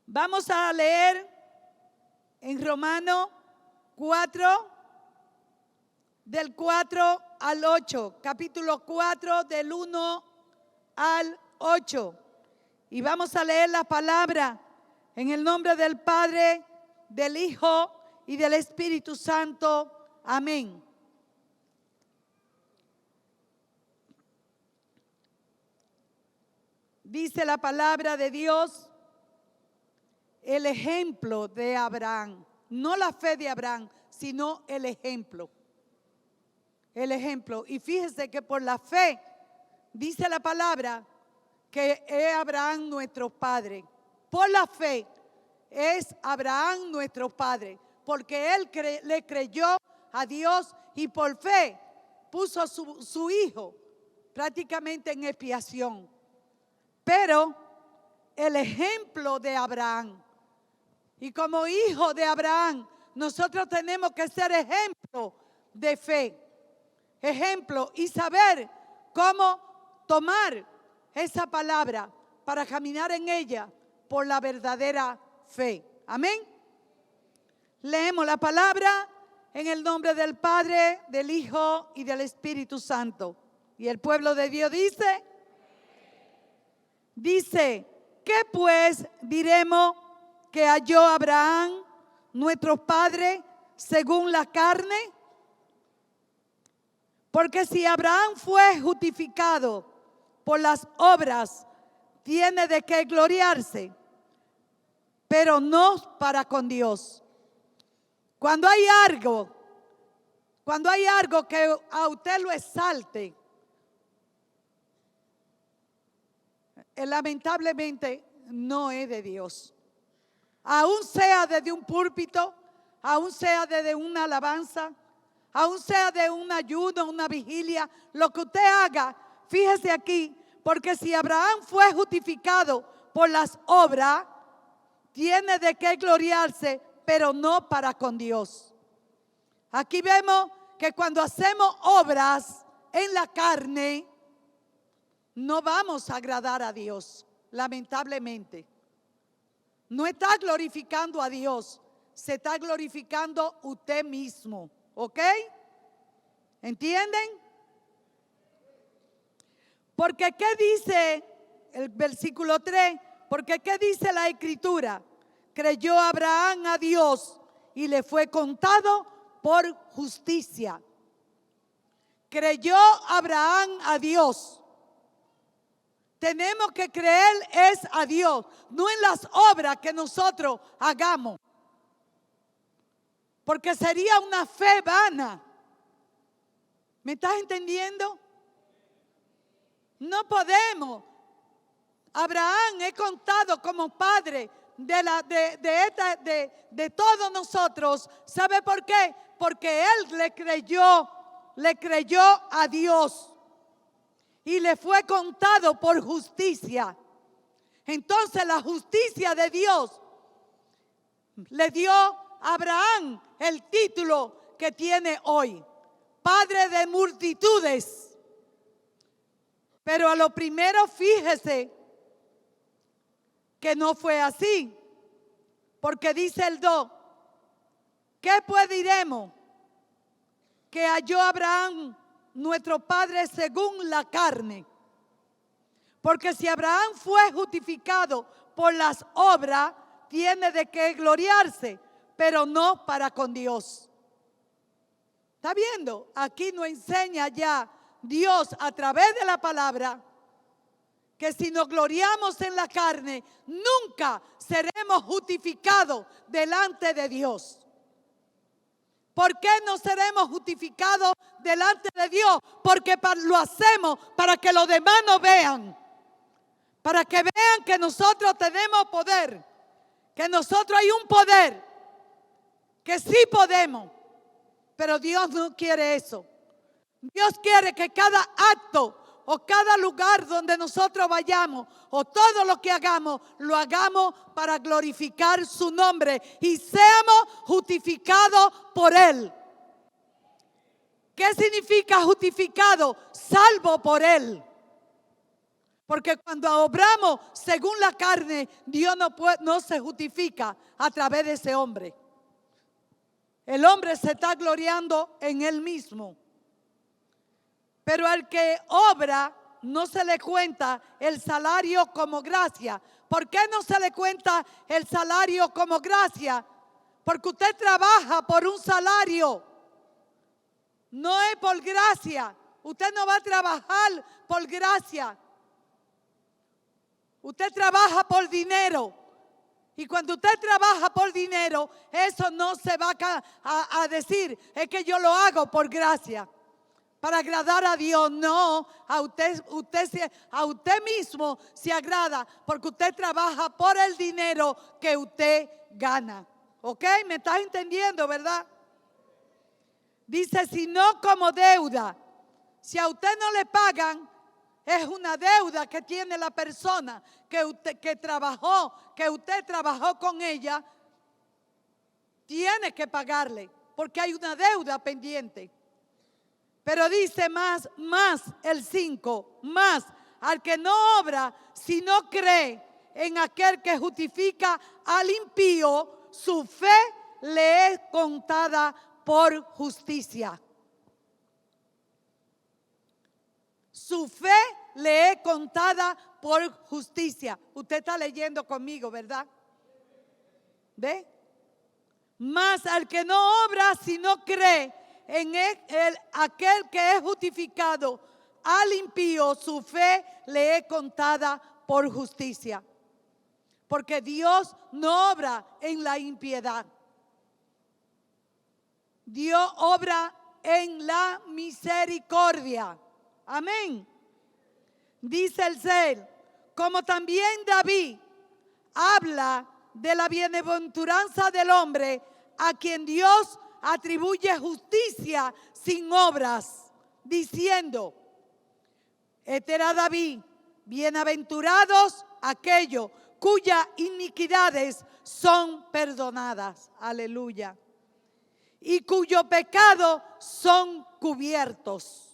Vamos a leer en Romanos 4, del 4 al 8, capítulo 4, del 1 al 8. Y vamos a leer la palabra en el nombre del Padre, del Hijo y del Espíritu Santo. Amén. Dice la palabra de Dios, el ejemplo de Abraham, no la fe de Abraham, sino el ejemplo. El ejemplo. Y fíjese que por la fe, dice la palabra, que es Abraham nuestro padre. Por la fe es Abraham nuestro padre, porque él le creyó a Dios y por fe puso su hijo prácticamente en expiación. Pero el ejemplo de Abraham, y como hijo de Abraham, nosotros tenemos que ser ejemplo de fe. Ejemplo y saber cómo tomar esa palabra para caminar en ella por la verdadera fe. Amén. Leemos la palabra en el nombre del Padre, del Hijo y del Espíritu Santo. Y el pueblo de Dios dice, ¿qué pues diremos que halló Abraham, nuestro padre, según la carne? Porque si Abraham fue justificado por las obras, tiene de qué gloriarse, pero no para con Dios. Cuando hay algo que a usted lo exalte, lamentablemente no es de Dios. Aún sea desde un púlpito, aún sea desde una alabanza, aún sea de un ayuno, una vigilia, lo que usted haga, fíjese aquí, porque si Abraham fue justificado por las obras, tiene de qué gloriarse, pero no para con Dios. Aquí vemos que cuando hacemos obras en la carne, no vamos a agradar a Dios, lamentablemente. No está glorificando a Dios, se está glorificando usted mismo. ¿Ok? ¿Entienden? Porque ¿qué dice el versículo 3? Porque ¿qué dice la Escritura? Creyó Abraham a Dios y le fue contado por justicia. Creyó Abraham a Dios. Tenemos que creer es a Dios, no en las obras que nosotros hagamos. Porque sería una fe vana. ¿Me estás entendiendo? No podemos. Abraham es contado como padre de todos nosotros. ¿Sabe por qué? Porque él le creyó a Dios y le fue contado por justicia. Entonces la justicia de Dios le dio a Abraham el título que tiene hoy, padre de multitudes. Pero a lo primero fíjese que no fue así, porque dice el 2, ¿qué pues diremos que halló Abraham nuestro padre según la carne? Porque si Abraham fue justificado por las obras, tiene de qué gloriarse, pero no para con Dios. ¿Está viendo? Aquí nos enseña ya Dios a través de la palabra que si nos gloriamos en la carne, nunca seremos justificados delante de Dios. ¿Por qué no seremos justificados delante de Dios? Porque lo hacemos para que los demás nos vean. Para que vean que nosotros tenemos poder. Que nosotros hay un poder. Que sí podemos. Pero Dios no quiere eso. Dios quiere que cada acto o cada lugar donde nosotros vayamos o todo lo que hagamos, lo hagamos para glorificar su nombre y seamos justificados por Él. ¿Qué significa justificado? Salvo por Él. Porque cuando obramos según la carne, Dios no se justifica a través de ese hombre. El hombre se está gloriando en él mismo. Pero al que obra no se le cuenta el salario como gracia. ¿Por qué no se le cuenta el salario como gracia? Porque usted trabaja por un salario. No es por gracia. Usted no va a trabajar por gracia. Usted trabaja por dinero. Y cuando usted trabaja por dinero, eso no se va a decir, es que yo lo hago por gracia, para agradar a Dios. No, a usted mismo se agrada, porque usted trabaja por el dinero que usted gana. ¿Ok? ¿Me estás entendiendo, verdad? Dice, si no como deuda. Si a usted no le pagan, es una deuda que tiene la persona que usted trabajó con ella. Tiene que pagarle, porque hay una deuda pendiente. Pero dice más el 5, más al que no obra, si no cree en aquel que justifica al impío, su fe le es contada por justicia. Su fe le es contada por justicia. Usted está leyendo conmigo, ¿verdad? ¿Ve? Mas al que no obra, si no cree en aquel que es justificado al impío, su fe le es contada por justicia. Porque Dios no obra en la impiedad. Dios obra en la misericordia. Amén. Dice el 6, como también David habla de la bienaventuranza del hombre a quien Dios atribuye justicia sin obras, diciendo, este era David, bienaventurados aquellos cuyas iniquidades son perdonadas, aleluya, y cuyos pecados son cubiertos.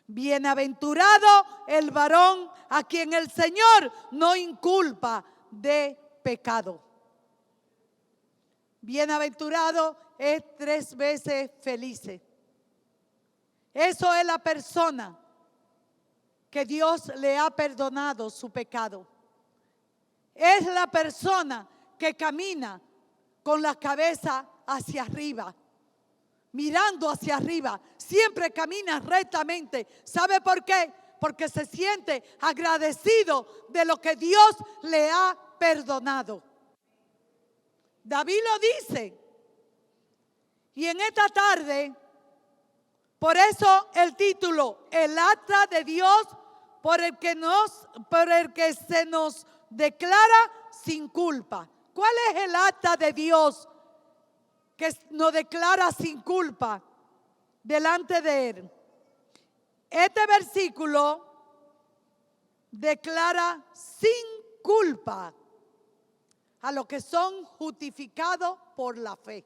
Bienaventurado el varón a quien el Señor no inculpa de pecado. Bienaventurado es 3 veces feliz. Eso es la persona que Dios le ha perdonado su pecado. Es la persona que camina con la cabeza hacia arriba, mirando hacia arriba, siempre camina rectamente. ¿Sabe por qué? Porque se siente agradecido de lo que Dios le ha perdonado. David lo dice. Y en esta tarde, por eso el título, el acta de Dios por el que se nos declara sin culpa. ¿Cuál es el acta de Dios que nos declara sin culpa delante de Él? Este versículo declara sin culpa a los que son justificados por la fe.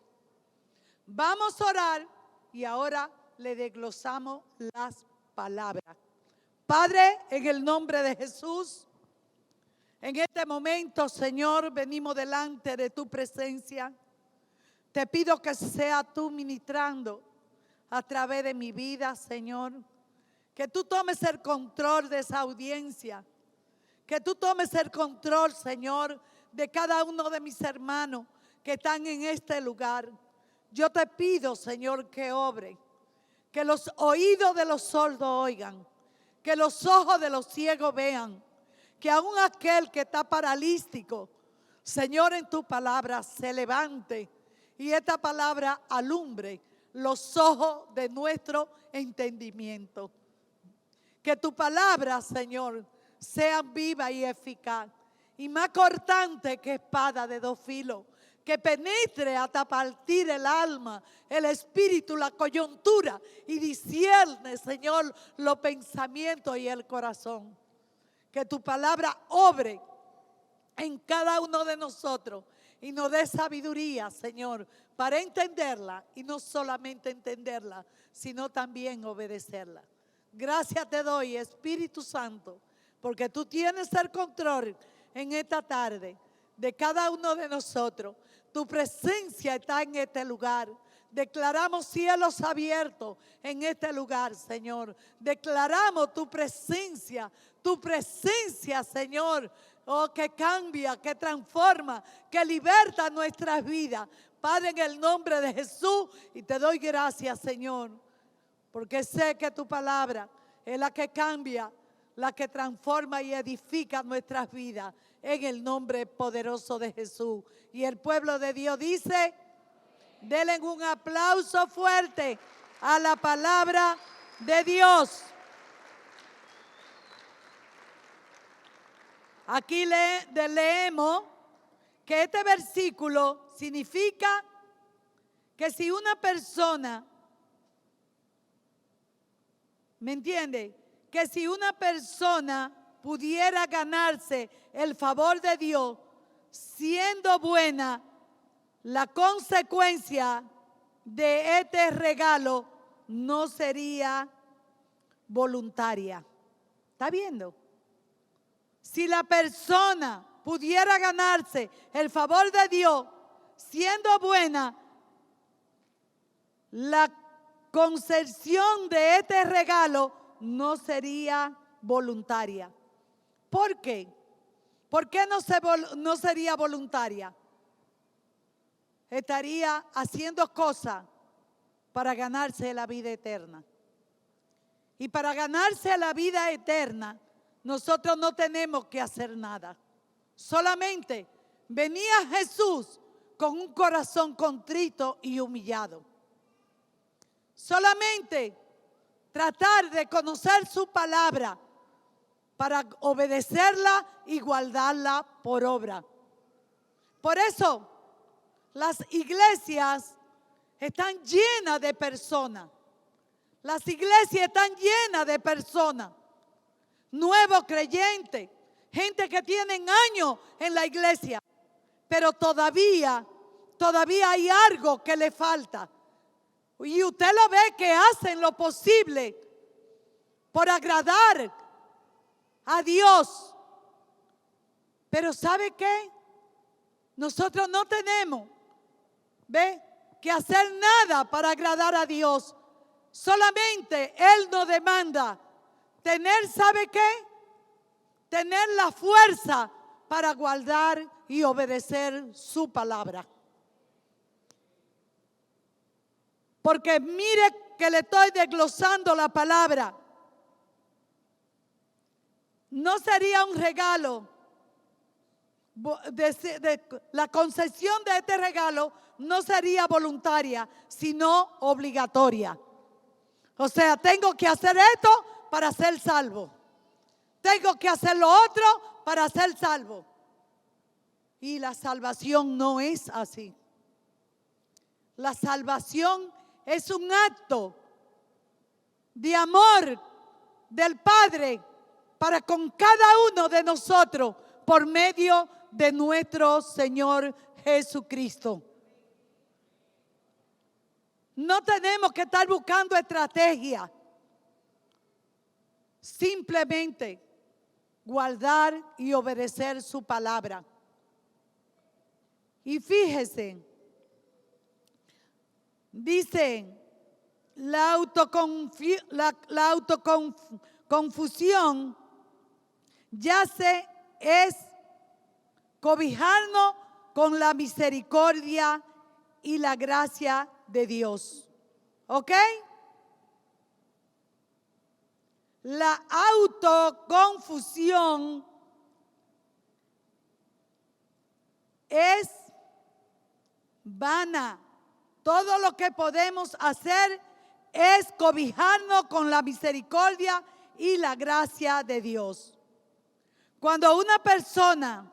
Vamos a orar y ahora le desglosamos las palabras. Padre, en el nombre de Jesús, en este momento, Señor, venimos delante de tu presencia. Te pido que sea tú ministrando a través de mi vida, Señor. Que tú tomes el control de esa audiencia. Que tú tomes el control, Señor, de cada uno de mis hermanos que están en este lugar. Yo te pido, Señor, que obre. Que los oídos de los sordos oigan. Que los ojos de los ciegos vean. Que aún aquel que está paralítico, Señor, en tu palabra se levante. Y esta palabra alumbre los ojos de nuestro entendimiento. Que tu palabra, Señor, sea viva y eficaz. Y más cortante que espada de 2 filos. Que penetre hasta partir el alma, el espíritu, la coyuntura. Y discierne, Señor, los pensamientos y el corazón. Que tu palabra obre en cada uno de nosotros. Y nos dé sabiduría, Señor, para entenderla. Y no solamente entenderla, sino también obedecerla. Gracias te doy, Espíritu Santo, porque tú tienes el control en esta tarde de cada uno de nosotros. Tu presencia está en este lugar. Declaramos cielos abiertos en este lugar, Señor. Declaramos tu presencia, Señor. Oh, que cambia, que transforma, que liberta nuestras vidas. Padre, en el nombre de Jesús, y te doy gracias, Señor, porque sé que tu palabra es la que cambia, la que transforma y edifica nuestras vidas, en el nombre poderoso de Jesús. Y el pueblo de Dios dice, denle un aplauso fuerte a la palabra de Dios. Aquí leemos que este versículo significa que si una persona, ¿me entiende? Que si una persona pudiera ganarse el favor de Dios siendo buena, la consecuencia de este regalo no sería voluntaria. ¿Está viendo? Si la persona pudiera ganarse el favor de Dios siendo buena, la concesión de este regalo no sería voluntaria. ¿Por qué? ¿Por qué no sería voluntaria? Estaría haciendo cosas para ganarse la vida eterna. Y para ganarse la vida eterna, nosotros no tenemos que hacer nada. Solamente venía Jesús con un corazón contrito y humillado. Solamente tratar de conocer su palabra para obedecerla y guardarla por obra. Por eso las iglesias están llenas de personas. Las iglesias están llenas de personas. Nuevos creyentes, gente que tienen años en la iglesia, pero todavía hay algo que le falta. Y usted lo ve que hacen lo posible por agradar a Dios. Pero ¿sabe qué? Nosotros no tenemos, que hacer nada para agradar a Dios. Solamente Él nos demanda tener, ¿sabe qué? Tener la fuerza para guardar y obedecer su palabra. Porque mire que le estoy desglosando la palabra. No sería un regalo. La concesión de este regalo no sería voluntaria, sino obligatoria. O sea, tengo que hacer esto para ser salvo. Tengo que hacer lo otro para ser salvo. Y la salvación no es así. La salvación es un acto de amor del Padre para con cada uno de nosotros por medio de nuestro Señor Jesucristo. No tenemos que estar buscando estrategia. Simplemente guardar y obedecer su palabra. Y fíjese, dice, la autoconfusión es cobijarnos con la misericordia y la gracia de Dios. ¿Ok? La autoconfusión es vana. Todo lo que podemos hacer es cobijarnos con la misericordia y la gracia de Dios. Cuando una persona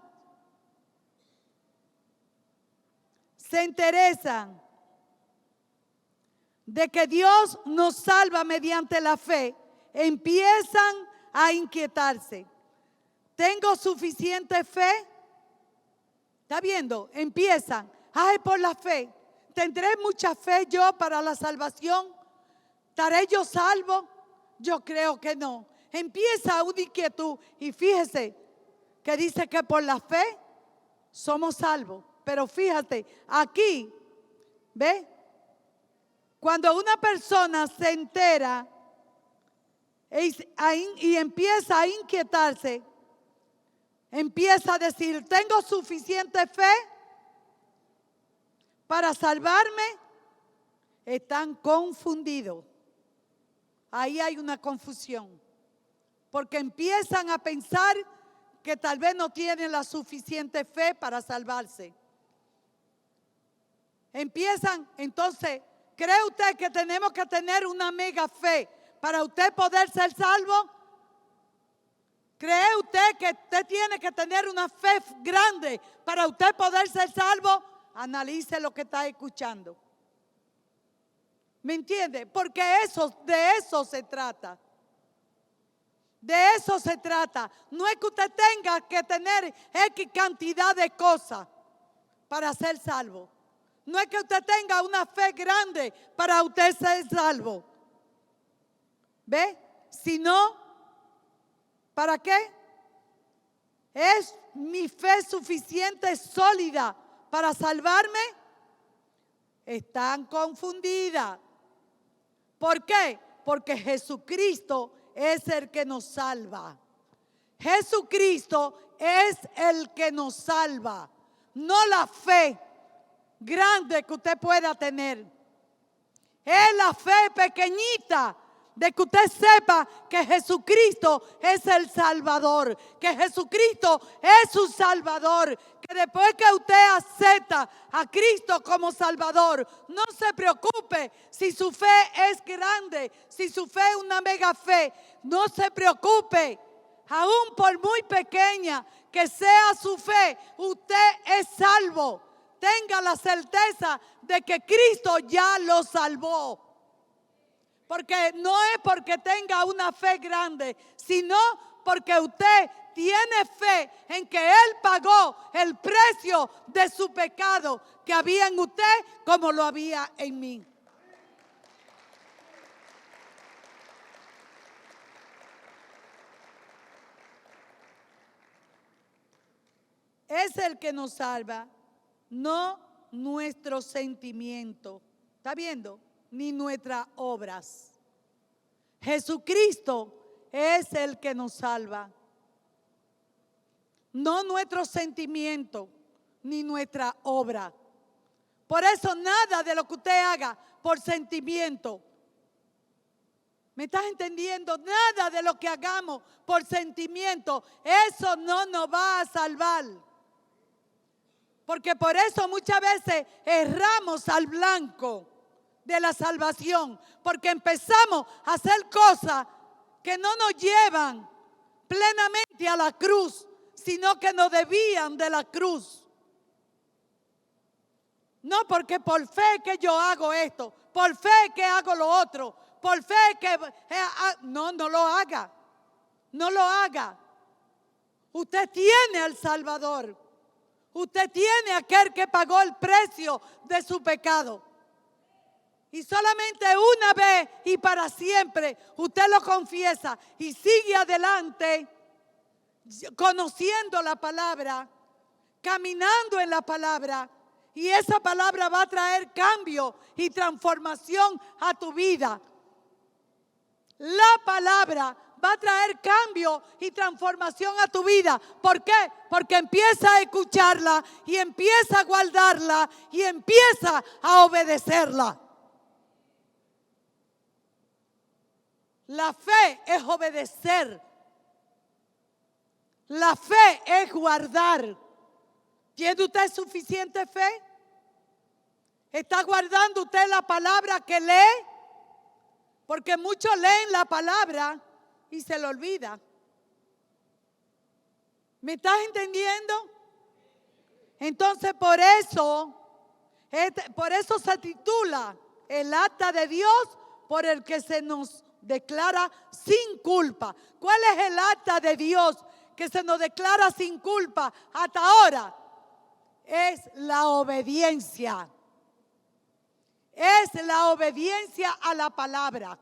se interesa de que Dios nos salva mediante la fe, empiezan a inquietarse. ¿Tengo suficiente fe? ¿Está viendo? Empiezan. Ay, por la fe. ¿Tendré mucha fe yo para la salvación? ¿Estaré yo salvo? Yo creo que no. empieza una inquietud. Y fíjese que dice que por la fe somos salvos. Pero fíjate, aquí, ¿ve? Cuando una persona se entera y empieza a inquietarse, empieza a decir, ¿tengo suficiente fe para salvarme? Están confundidos. Ahí hay una confusión. Porque empiezan a pensar que tal vez no tienen la suficiente fe para salvarse. Empiezan, entonces, ¿cree usted que tenemos que tener una mega fe para usted poder ser salvo? ¿Cree usted que usted tiene que tener una fe grande para usted poder ser salvo? Analice lo que está escuchando. ¿Me entiende? Porque de eso se trata. De eso se trata. No es que usted tenga que tener X cantidad de cosas para ser salvo. No es que usted tenga una fe grande para usted ser salvo. ¿Ve? Sino, ¿para qué? ¿Es mi fe suficiente, sólida para salvarme? Están confundidas. ¿Por qué? Porque Jesucristo es el que nos salva. Jesucristo es el que nos salva. No la fe grande que usted pueda tener. Es la fe pequeñita de que usted sepa que Jesucristo es el Salvador, que Jesucristo es su Salvador, que después que usted acepta a Cristo como Salvador, no se preocupe si su fe es grande, si su fe es una mega fe, no se preocupe, aún por muy pequeña que sea su fe, usted es salvo. Tenga la certeza de que Cristo ya lo salvó. Porque no es porque tenga una fe grande, sino porque usted tiene fe en que Él pagó el precio de su pecado que había en usted como lo había en mí. Es el que nos salva, no nuestro sentimiento. ¿Está viendo? Ni nuestras obras. Jesucristo es el que nos salva. No nuestro sentimiento, ni nuestra obra. Por eso nada de lo que usted haga por sentimiento. ¿Me estás entendiendo? Nada de lo que hagamos por sentimiento, eso no nos va a salvar. Porque por eso muchas veces erramos al blanco de la salvación, porque empezamos a hacer cosas que no nos llevan plenamente a la cruz, sino que nos desvían de la cruz. No porque por fe que yo hago esto, por fe que hago lo otro, por fe que... no lo haga, no lo haga. Usted tiene al Salvador. Usted tiene a aquel que pagó el precio de su pecado. Y solamente una vez y para siempre usted lo confiesa y sigue adelante conociendo la palabra, caminando en la palabra. Y esa palabra va a traer cambio y transformación a tu vida. La palabra va a traer cambio y transformación a tu vida. ¿Por qué? Porque empieza a escucharla y empieza a guardarla y empieza a obedecerla. La fe es obedecer. La fe es guardar. ¿Tiene usted suficiente fe? ¿Está guardando usted la palabra que lee? Porque muchos leen la palabra y se lo olvida. ¿Me estás entendiendo? Entonces por eso se titula el acta de Dios por el que se nos declara sin culpa. ¿Cuál es el acta de Dios que se nos declara sin culpa hasta ahora? Es la obediencia. Es la obediencia a la palabra.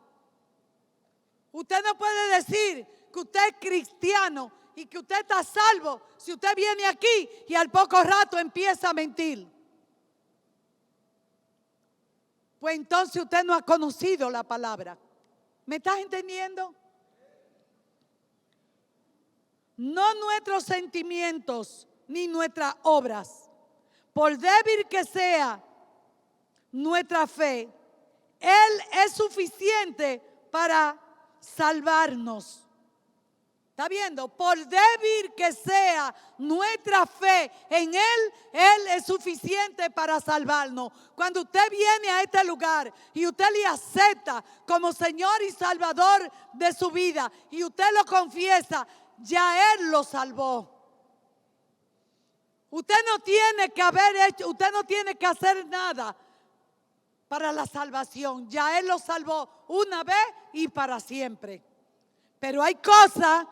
Usted no puede decir que usted es cristiano y que usted está salvo si usted viene aquí y al poco rato empieza a mentir? Pues entonces usted no ha conocido la palabra. ¿Me estás entendiendo? No nuestros sentimientos ni nuestras obras, por débil que sea nuestra fe, Él es suficiente para salvarnos. ¿Está viendo? Por débil que sea nuestra fe en Él, Él es suficiente para salvarnos. Cuando usted viene a este lugar y usted le acepta como Señor y Salvador de su vida y usted lo confiesa, ya Él lo salvó. Usted no tiene que hacer nada para la salvación. Ya Él lo salvó una vez y para siempre. Pero hay cosas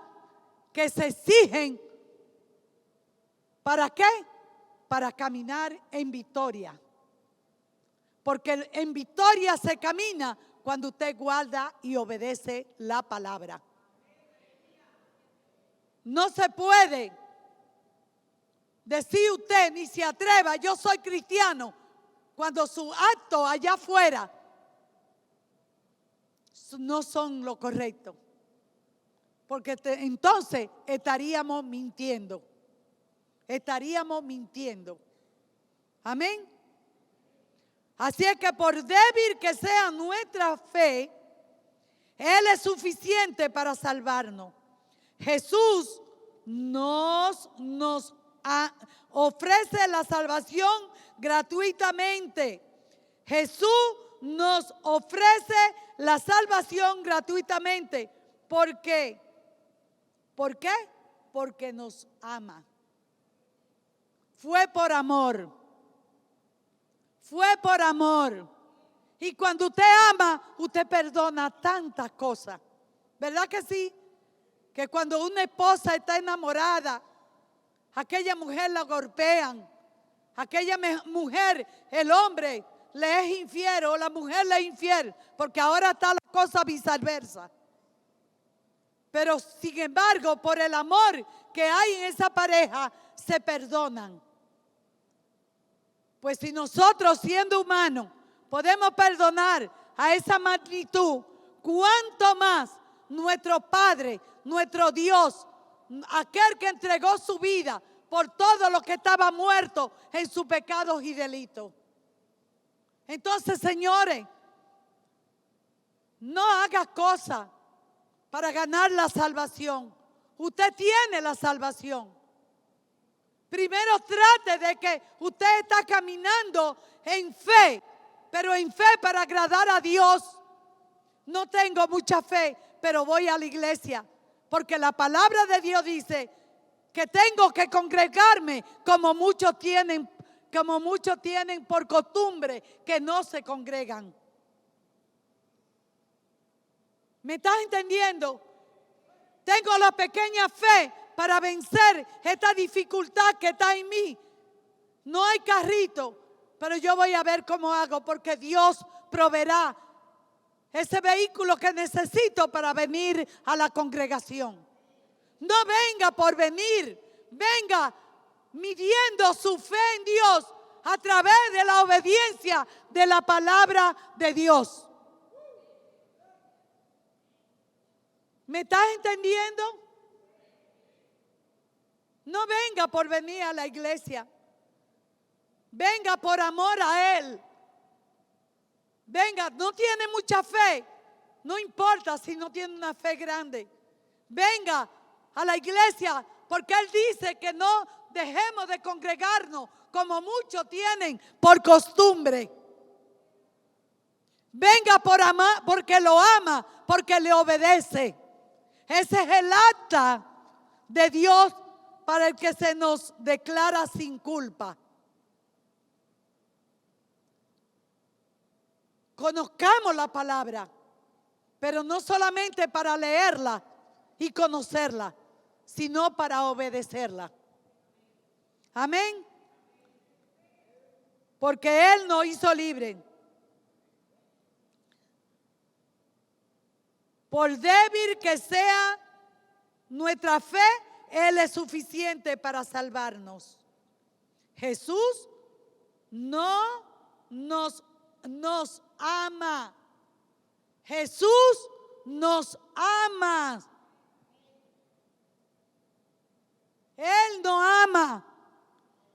que se exigen. ¿Para qué? Para caminar en victoria. Porque en victoria se camina cuando usted guarda y obedece la palabra. No se puede decir usted, ni se atreva, yo soy cristiano, cuando sus actos allá afuera no son lo correcto. Porque entonces estaríamos mintiendo. Estaríamos mintiendo. Amén. Así es que por débil que sea nuestra fe, Él es suficiente para salvarnos. Jesús nos ofrece la salvación gratuitamente. Jesús nos ofrece la salvación gratuitamente. ¿Por qué? ¿Por qué? Porque nos ama. Fue por amor. Fue por amor. Y cuando usted ama, usted perdona tantas cosas. ¿Verdad que sí? Que cuando una esposa está enamorada, aquella mujer la golpean. Aquella mujer, el hombre le es infiel o la mujer le es infiel. Porque ahora está la cosa viceversa. Pero sin embargo, por el amor que hay en esa pareja, se perdonan. Pues si nosotros, siendo humanos, podemos perdonar a esa magnitud, ¿cuánto más nuestro Padre, nuestro Dios, aquel que entregó su vida por todo lo que estaba muerto en sus pecados y delitos? Entonces, señores, no haga cosas para ganar la salvación. Usted tiene la salvación. Primero trate de que usted está caminando en fe, pero en fe para agradar a Dios. No tengo mucha fe, pero voy a la iglesia, porque la palabra de Dios dice que tengo que congregarme como muchos tienen por costumbre que no se congregan. ¿Me estás entendiendo? Tengo la pequeña fe para vencer esta dificultad que está en mí. No hay carrito, pero yo voy a ver cómo hago, porque Dios proveerá ese vehículo que necesito para venir a la congregación. No venga por venir, venga midiendo su fe en Dios a través de la obediencia de la palabra de Dios. ¿Me estás entendiendo? No venga por venir a la iglesia. Venga por amor a Él. Venga, no tiene mucha fe. No importa si no tiene una fe grande. Venga a la iglesia porque Él dice que no dejemos de congregarnos como muchos tienen por costumbre. Venga por amar, porque lo ama, porque le obedece. Ese es el acta de Dios para el que se nos declara sin culpa. Conozcamos la palabra, pero no solamente para leerla y conocerla, sino para obedecerla. Amén. Porque Él nos hizo libre. Por débil que sea nuestra fe, Él es suficiente para salvarnos. Jesús no nos ama. Jesús nos ama. Él nos ama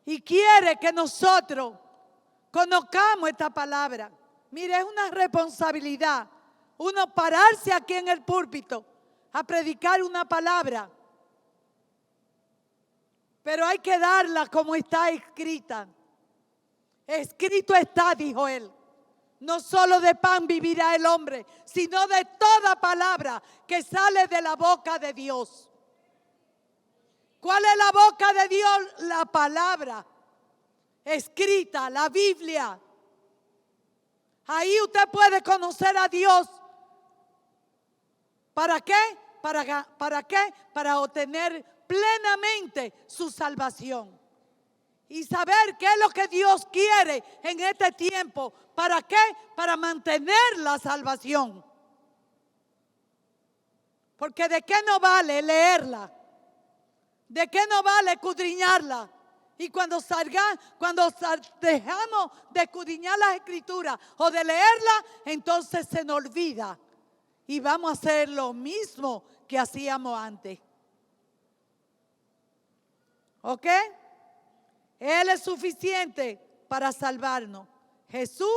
y quiere que nosotros conozcamos esta palabra. Mire, es una responsabilidad uno pararse aquí en el púlpito a predicar una palabra, pero hay que darla como está escrita. Escrito está, dijo él, no solo de pan vivirá el hombre, sino de toda palabra que sale de la boca de Dios. ¿Cuál es la boca de Dios? La palabra escrita, la Biblia. Ahí usted puede conocer a Dios. ¿Para qué? ¿Para qué? Para obtener plenamente su salvación. Y saber qué es lo que Dios quiere en este tiempo. ¿Para qué? Para mantener la salvación. Porque ¿de qué nos vale leerla? ¿De qué nos vale escudriñarla? Y cuando dejamos de escudriñar las escrituras o de leerla, entonces se nos olvida. Y vamos a hacer lo mismo que hacíamos antes. ¿Ok? Él es suficiente para salvarnos. Jesús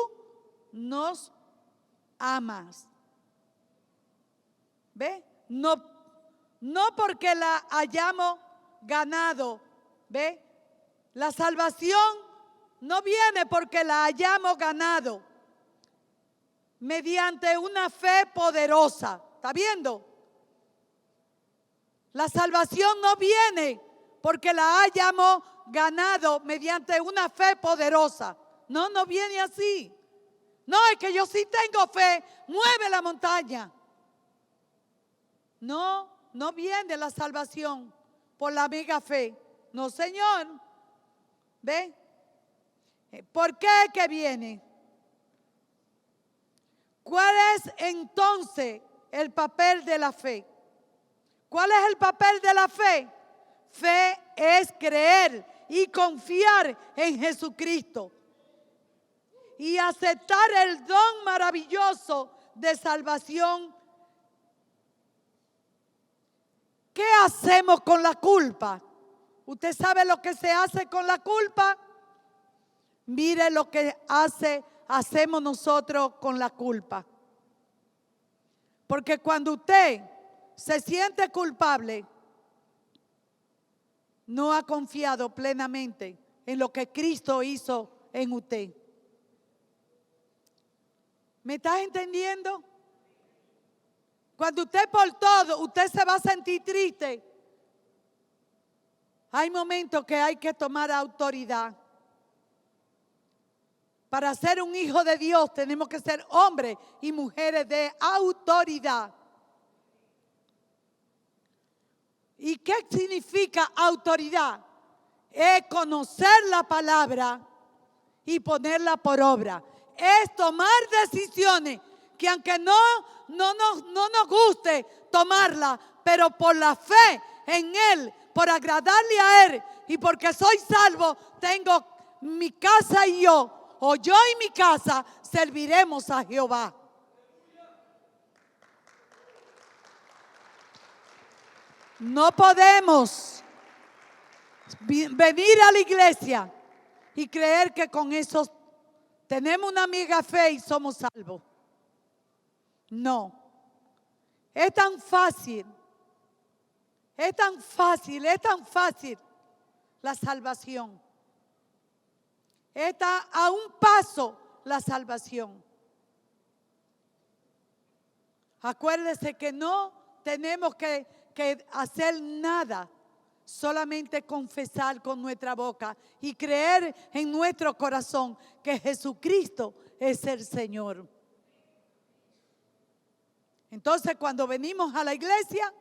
nos ama. ¿Ve? No porque la hayamos ganado. ¿Ve? La salvación no viene porque la hayamos ganado. Mediante una fe poderosa. ¿Está viendo? La salvación no viene porque la hayamos ganado mediante una fe poderosa. No viene así. No, es que yo sí tengo fe, mueve la montaña. No viene la salvación por la mega fe. No, Señor. ¿Ve? ¿Por qué que viene? ¿Cuál es entonces el papel de la fe? ¿Cuál es el papel de la fe? Fe es creer y confiar en Jesucristo y aceptar el don maravilloso de salvación. ¿Qué hacemos con la culpa? ¿Usted sabe lo que se hace con la culpa? Mire lo que hacemos nosotros con la culpa. Porque cuando usted se siente culpable, no ha confiado plenamente en lo que Cristo hizo en usted. ¿Me estás entendiendo? Cuando usted por todo, usted se va a sentir triste. Hay momentos que hay que tomar autoridad. Para ser un hijo de Dios tenemos que ser hombres y mujeres de autoridad. ¿Y qué significa autoridad? Es conocer la palabra y ponerla por obra. Es tomar decisiones que aunque no nos guste tomarla, pero por la fe en Él, por agradarle a Él y porque soy salvo, tengo mi casa y yo, o yo y mi casa, serviremos a Jehová. No podemos venir a la iglesia y creer que con eso tenemos una amiga fe y somos salvos. No. Es tan fácil la salvación. Está a un paso la salvación. Acuérdese que no tenemos que hacer nada, solamente confesar con nuestra boca y creer en nuestro corazón que Jesucristo es el Señor. Entonces, cuando venimos a la iglesia,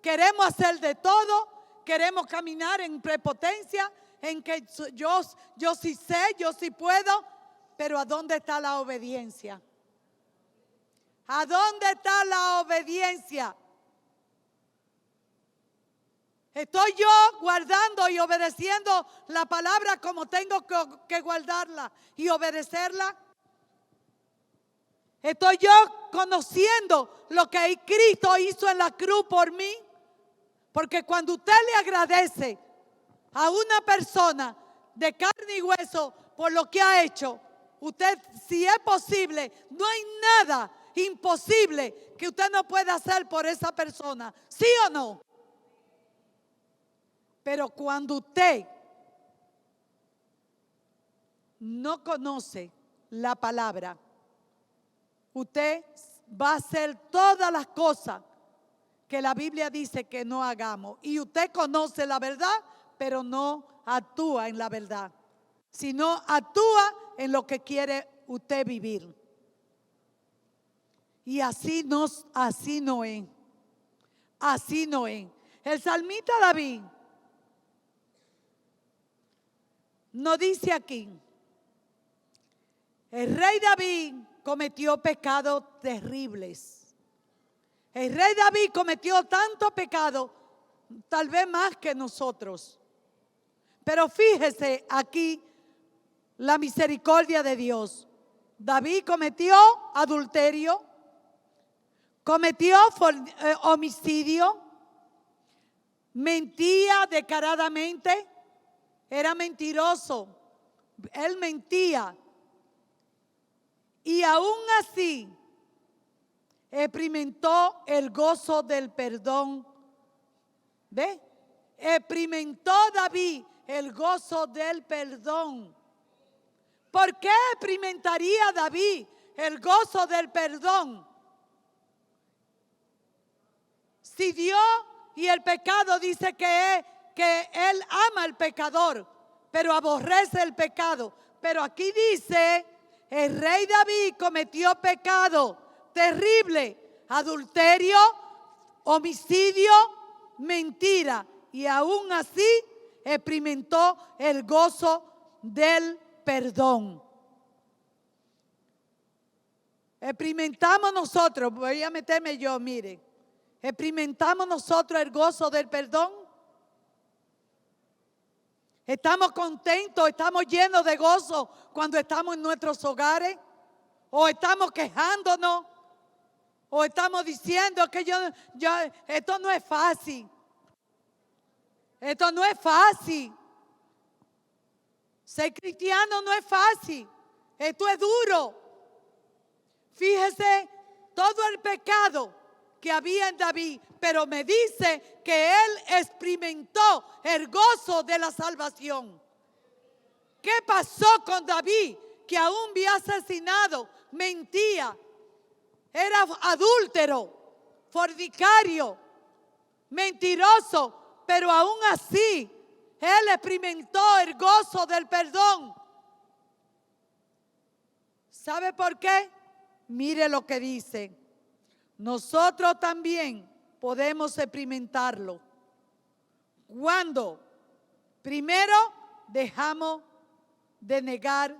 queremos hacer de todo, queremos caminar en prepotencia, en que yo sí sé, yo sí puedo, pero ¿a dónde está la obediencia? ¿A dónde está la obediencia? ¿Estoy yo guardando y obedeciendo la palabra como tengo que guardarla y obedecerla? ¿Estoy yo conociendo lo que Cristo hizo en la cruz por mí? Porque cuando usted le agradece a una persona de carne y hueso por lo que ha hecho, usted, si es posible, no hay nada imposible que usted no pueda hacer por esa persona. ¿Sí o no? Pero cuando usted no conoce la palabra, usted va a hacer todas las cosas que la Biblia dice que no hagamos. Y usted conoce la verdad, pero no actúa en la verdad, sino actúa en lo que quiere usted vivir. Y así no es. Así no es. El salmista David nos dice aquí: el rey David cometió pecados terribles. El rey David cometió tanto pecado, tal vez más que nosotros. Pero fíjese aquí la misericordia de Dios. David cometió adulterio, cometió homicidio, mentía descaradamente, era mentiroso, él mentía. Y aún así experimentó el gozo del perdón. ¿Ve? Experimentó David el gozo del perdón. ¿Por qué experimentaría David el gozo del perdón? Si Dios y el pecado dice que Él ama al pecador, pero aborrece el pecado. Pero aquí dice: el rey David cometió pecado terrible, adulterio, homicidio, mentira, y aún así experimentó el gozo del perdón. Experimentamos nosotros, voy a meterme yo, mire, experimentamos nosotros el gozo del perdón. ¿Estamos contentos, estamos llenos de gozo cuando estamos en nuestros hogares? ¿O estamos quejándonos? ¿O estamos diciendo que esto no es fácil? Esto no es fácil. Ser cristiano no es fácil. Esto es duro. Fíjese todo el pecado que había en David, pero me dice que él experimentó el gozo de la salvación. ¿Qué pasó con David? Que aún había asesinado, mentía, era adúltero, fornicario, mentiroso, pero aún así él experimentó el gozo del perdón. ¿Sabe por qué? Mire lo que dice. Nosotros también podemos experimentarlo cuando primero dejamos de negar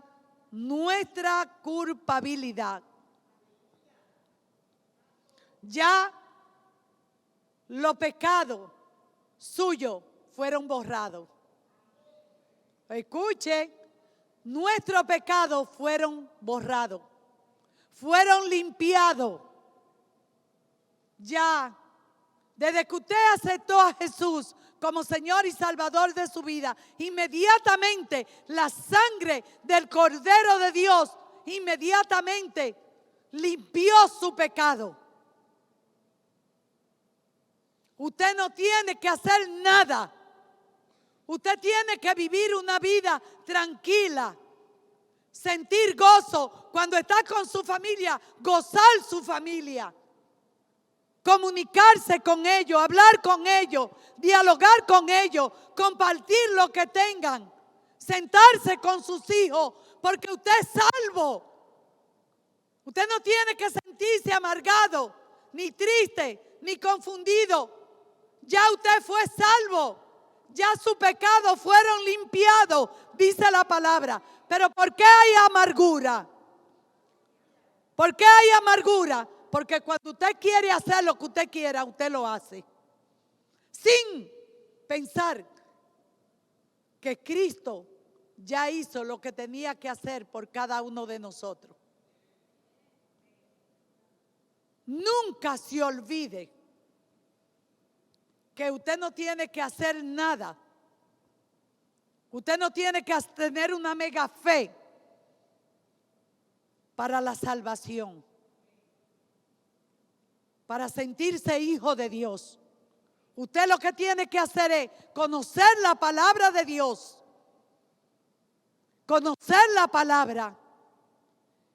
nuestra culpabilidad. Ya los pecados suyos fueron borrados. Escuche, nuestros pecados fueron borrados, fueron limpiados. Ya, desde que usted aceptó a Jesús como Señor y Salvador de su vida, inmediatamente la sangre del Cordero de Dios inmediatamente limpió su pecado. Usted no tiene que hacer nada. Usted tiene que vivir una vida tranquila, sentir gozo cuando está con su familia, gozar su familia, comunicarse con ellos, hablar con ellos, dialogar con ellos, compartir lo que tengan, sentarse con sus hijos, porque usted es salvo. Usted no tiene que sentirse amargado, ni triste, ni confundido. Ya usted fue salvo. Ya sus pecados fueron limpiados, dice la palabra. Pero ¿por qué hay amargura? ¿Por qué hay amargura? Porque cuando usted quiere hacer lo que usted quiera, usted lo hace. Sin pensar que Cristo ya hizo lo que tenía que hacer por cada uno de nosotros. Nunca se olvide que usted no tiene que hacer nada. Usted no tiene que tener una mega fe para la salvación, para sentirse hijo de Dios. Usted lo que tiene que hacer es conocer la palabra de Dios, conocer la palabra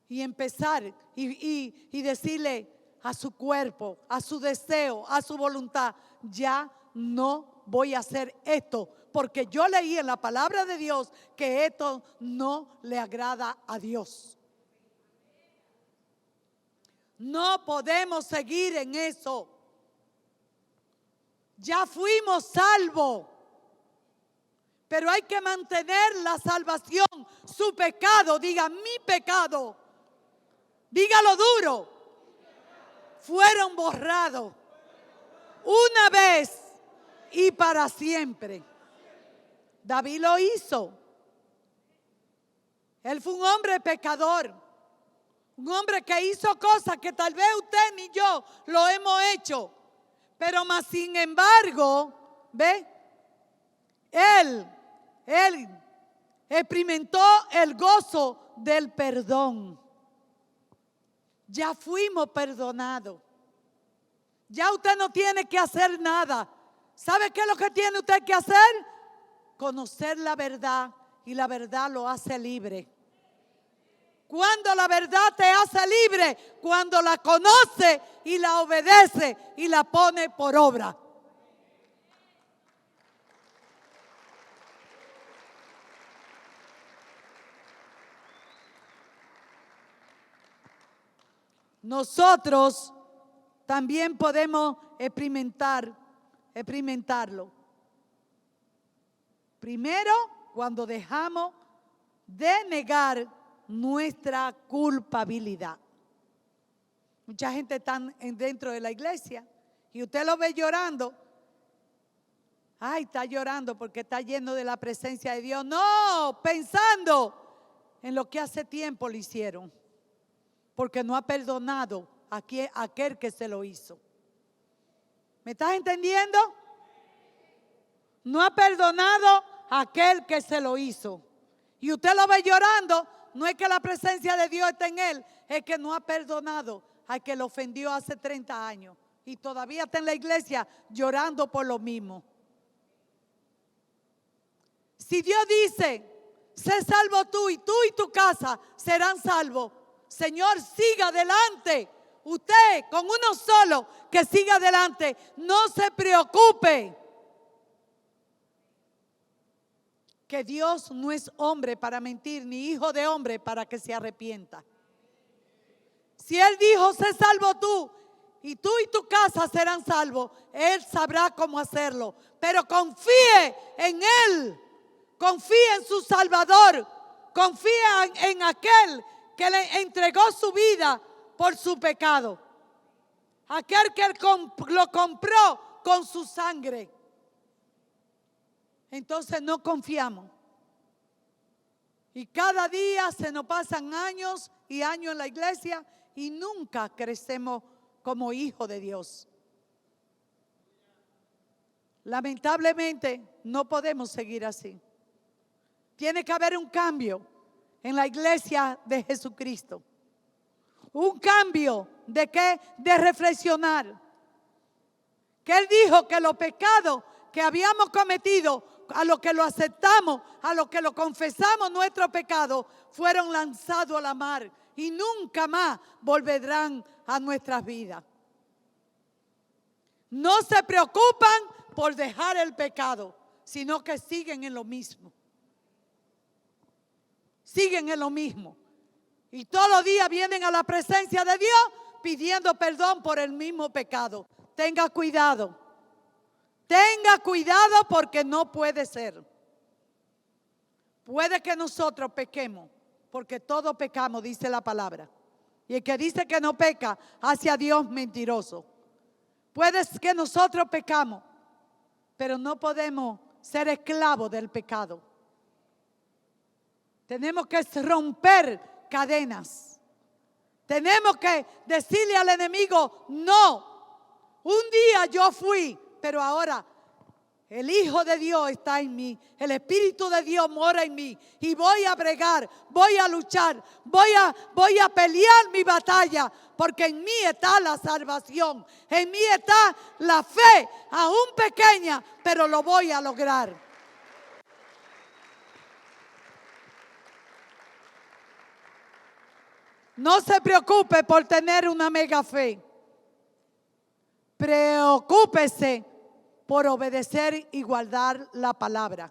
y empezar y decirle a su cuerpo, a su deseo, a su voluntad: ya no voy a hacer esto, porque yo leí en la palabra de Dios que esto no le agrada a Dios. No podemos seguir en eso. Ya fuimos salvos, pero hay que mantener la salvación. Su pecado, diga mi pecado, dígalo duro, fueron borrados una vez y para siempre. David lo hizo. Él fue un hombre pecador, un hombre que hizo cosas que tal vez usted ni yo lo hemos hecho, pero más sin embargo, ¿ve? Él experimentó el gozo del perdón. Ya fuimos perdonados. Ya usted no tiene que hacer nada. ¿Sabe qué es lo que tiene usted que hacer? Conocer la verdad, y la verdad lo hace libre. Cuando la verdad te hace libre, cuando la conoce y la obedece y la pone por obra. Nosotros también podemos experimentarlo. Primero, cuando dejamos de negar nuestra culpabilidad. Mucha gente está dentro de la iglesia y usted lo ve llorando. Ay, está llorando porque está lleno de la presencia de Dios. No, pensando en lo que hace tiempo le hicieron, porque no ha perdonado a aquel que se lo hizo. ¿Me estás entendiendo? No ha perdonado a aquel que se lo hizo. Y usted lo ve llorando. No es que la presencia de Dios esté en él, es que no ha perdonado al que lo ofendió hace 30 años. Y todavía está en la iglesia llorando por lo mismo. Si Dios dice: sé salvo tú y tu casa serán salvos. Señor, siga adelante. Usted con uno solo que siga adelante. No se preocupe. Que Dios no es hombre para mentir, ni hijo de hombre para que se arrepienta. Si Él dijo: sé salvo tú y tu casa serán salvos, Él sabrá cómo hacerlo. Pero confíe en Él, confíe en su Salvador, confíe en aquel que le entregó su vida por su pecado, aquel que lo compró con su sangre. Entonces no confiamos. Y cada día se nos pasan años y años en la iglesia y nunca crecemos como hijos de Dios. Lamentablemente no podemos seguir así. Tiene que haber un cambio en la iglesia de Jesucristo. Un cambio de qué? De reflexionar. Que Él dijo que los pecados que habíamos cometido, a los que lo aceptamos, a los que lo confesamos nuestros pecados, fueron lanzados a la mar y nunca más volverán a nuestras vidas. No se preocupan por dejar el pecado, sino que siguen en lo mismo. Siguen en lo mismo. Y todos los días vienen a la presencia de Dios pidiendo perdón por el mismo pecado. Tenga cuidado. Tenga cuidado porque no puede ser. Puede que nosotros pequemos, porque todos pecamos, dice la palabra. Y el que dice que no peca, hace a Dios mentiroso. Puede que nosotros pecamos, pero no podemos ser esclavos del pecado. Tenemos que romper cadenas. Tenemos que decirle al enemigo, no, un día yo fui, pero ahora el Hijo de Dios está en mí, el Espíritu de Dios mora en mí y voy a bregar, voy a luchar, voy a pelear mi batalla, porque en mí está la salvación, en mí está la fe, aún pequeña, pero lo voy a lograr. No se preocupe por tener una mega fe. Preocúpese por obedecer y guardar la palabra.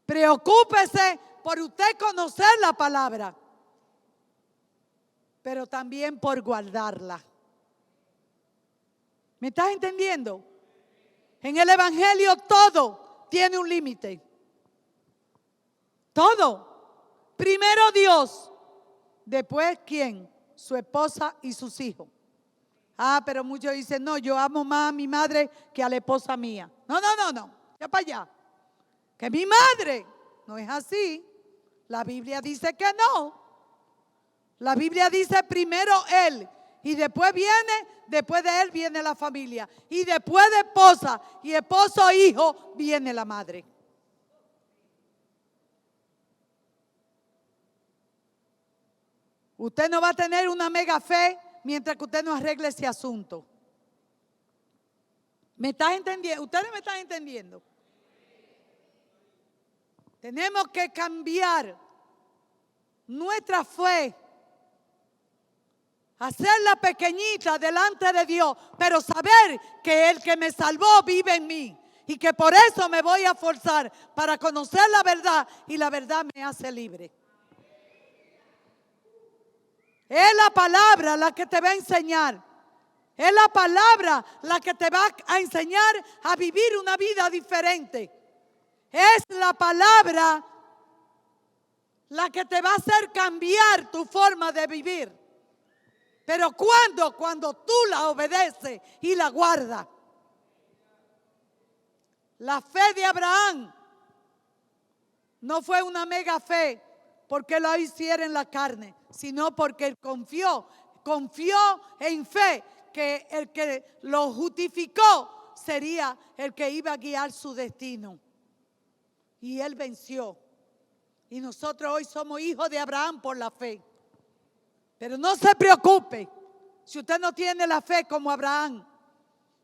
Preocúpese por usted conocer la palabra, pero también por guardarla. ¿Me estás entendiendo? En el Evangelio todo tiene un límite. Todo. Primero Dios, después ¿quién? Su esposa y sus hijos. Ah, pero muchos dicen, no, yo amo más a mi madre que a la esposa mía. No, ya para allá. Que mi madre, no es así. La Biblia dice que no. La Biblia dice primero él y después de él viene la familia. Y después de esposa y esposo e hijo viene la madre. Usted no va a tener una mega fe mientras que usted no arregle ese asunto. ¿Me estás entendiendo? ¿Ustedes me están entendiendo? Tenemos que cambiar nuestra fe, hacerla pequeñita delante de Dios, pero saber que el que me salvó vive en mí y que por eso me voy a forzar para conocer la verdad y la verdad me hace libre. Es la palabra la que te va a enseñar. Es la palabra la que te va a enseñar a vivir una vida diferente. Es la palabra la que te va a hacer cambiar tu forma de vivir. Pero ¿cuándo? Cuando tú la obedeces y la guardas. La fe de Abraham no fue una mega fe porque lo hiciera en la carne, sino porque él confió en fe que el que lo justificó sería el que iba a guiar su destino. Y él venció. Y nosotros hoy somos hijos de Abraham por la fe. Pero no se preocupe si usted no tiene la fe como Abraham,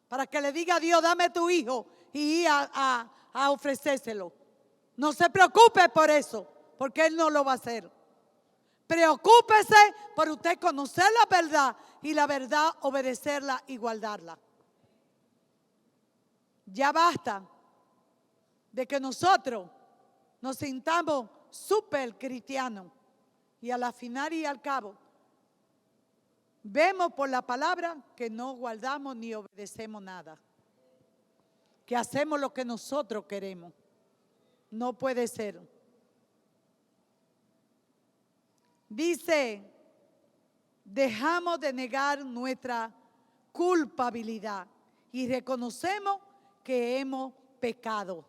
para que le diga a Dios, dame tu hijo y ir a ofrecérselo. No se preocupe por eso, porque él no lo va a hacer. Preocúpese por usted conocer la verdad y la verdad obedecerla y guardarla. Ya basta de que nosotros nos sintamos súper cristianos y a la final y al cabo vemos por la palabra que no guardamos ni obedecemos nada, que hacemos lo que nosotros queremos. No puede ser. Dice, dejamos de negar nuestra culpabilidad y reconocemos que hemos pecado.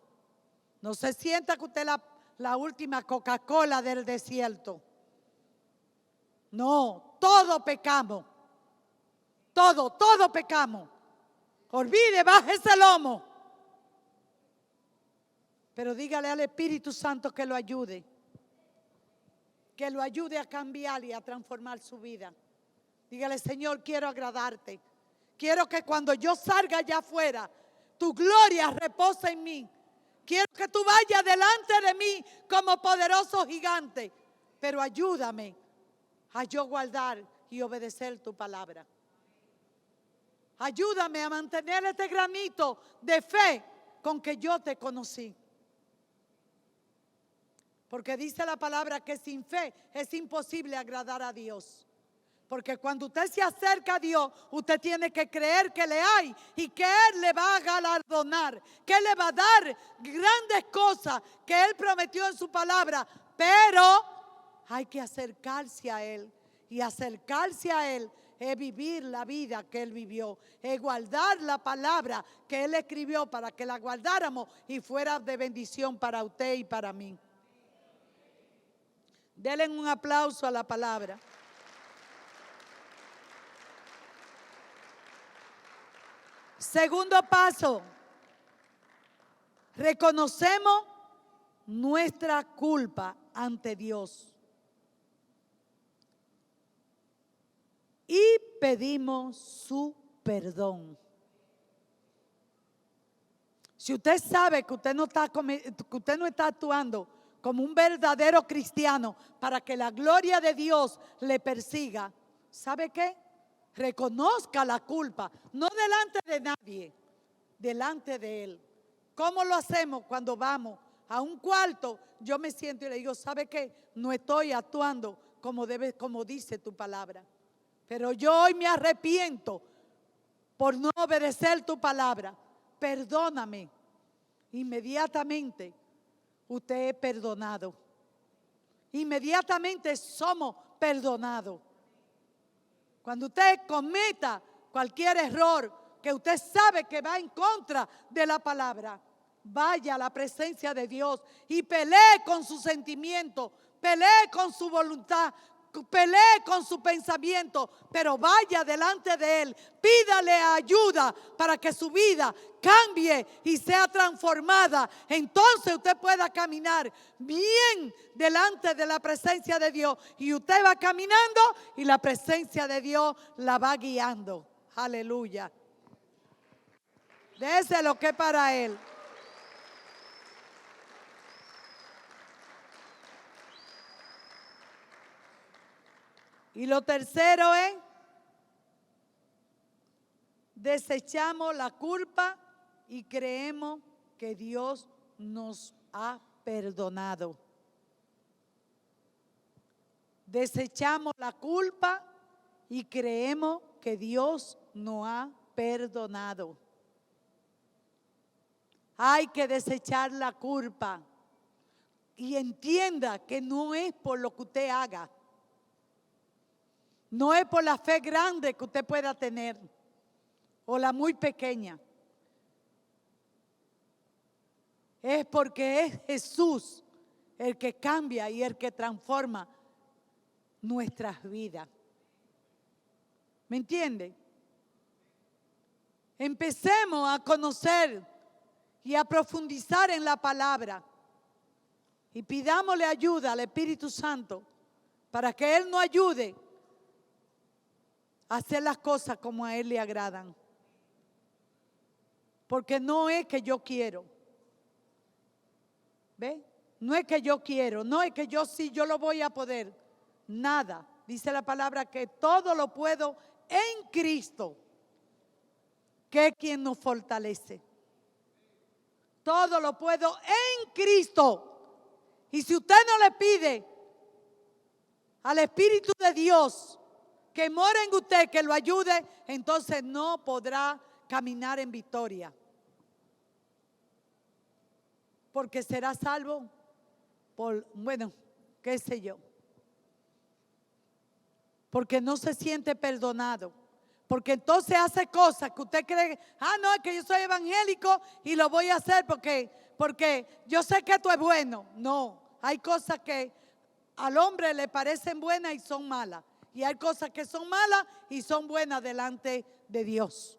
No se sienta que usted es la última Coca-Cola del desierto. No, todos pecamos. Todos pecamos. Olvide, baje ese lomo. Pero dígale al Espíritu Santo que lo ayude. Que lo ayude a cambiar y a transformar su vida. Dígale, Señor, quiero agradarte. Quiero que cuando yo salga allá afuera, tu gloria repose en mí. Quiero que tú vayas delante de mí como poderoso gigante. Pero ayúdame a yo guardar y obedecer tu palabra. Ayúdame a mantener este granito de fe con que yo te conocí. Porque dice la palabra que sin fe es imposible agradar a Dios. Porque cuando usted se acerca a Dios, usted tiene que creer que le hay y que Él le va a galardonar, que Él le va a dar grandes cosas que Él prometió en su palabra. Pero hay que acercarse a Él y acercarse a Él es vivir la vida que Él vivió, es guardar la palabra que Él escribió para que la guardáramos y fuera de bendición para usted y para mí. Denle un aplauso a la palabra. Segundo paso, reconocemos nuestra culpa ante Dios y pedimos su perdón. Si usted sabe que usted no está actuando como un verdadero cristiano para que la gloria de Dios le persiga, ¿sabe qué? Reconozca la culpa, no delante de nadie, delante de Él. ¿Cómo lo hacemos? Cuando vamos a un cuarto, yo me siento y le digo, ¿sabe qué? No estoy actuando como dice tu palabra. Pero yo hoy me arrepiento por no obedecer tu palabra. Perdóname. Inmediatamente usted es perdonado. Inmediatamente somos perdonados. Cuando usted cometa cualquier error que usted sabe que va en contra de la palabra, vaya a la presencia de Dios y pelee con sus sentimientos, pelee con su voluntad, pelee con su pensamiento, pero vaya delante de Él, pídale ayuda para que su vida cambie y sea transformada. Entonces usted pueda caminar bien delante de la presencia de Dios y usted va caminando y la presencia de Dios la va guiando. Aleluya. Dese lo que es para Él. Y lo tercero es, desechamos la culpa y creemos que Dios nos ha perdonado. Desechamos la culpa y creemos que Dios nos ha perdonado. Hay que desechar la culpa y entienda que no es por lo que usted haga. No es por la fe grande que usted pueda tener o la muy pequeña. Es porque es Jesús el que cambia y el que transforma nuestras vidas. ¿Me entiende? Empecemos a conocer y a profundizar en la palabra y pidámosle ayuda al Espíritu Santo para que Él nos ayude hacer las cosas como a Él le agradan. Porque no es que yo quiero. ¿Ve? No es que yo quiero, no es que yo sí, yo lo voy a poder. Nada. Dice la palabra que todo lo puedo en Cristo, que es quien nos fortalece. Todo lo puedo en Cristo. Y si usted no le pide al Espíritu de Dios que mora en usted, que lo ayude, entonces no podrá caminar en victoria. Porque será salvo por, bueno, qué sé yo. Porque no se siente perdonado. Porque entonces hace cosas que usted cree, no, es que yo soy evangélico y lo voy a hacer porque yo sé que esto es bueno. No, hay cosas que al hombre le parecen buenas y son malas. Y hay cosas que son malas y son buenas delante de Dios.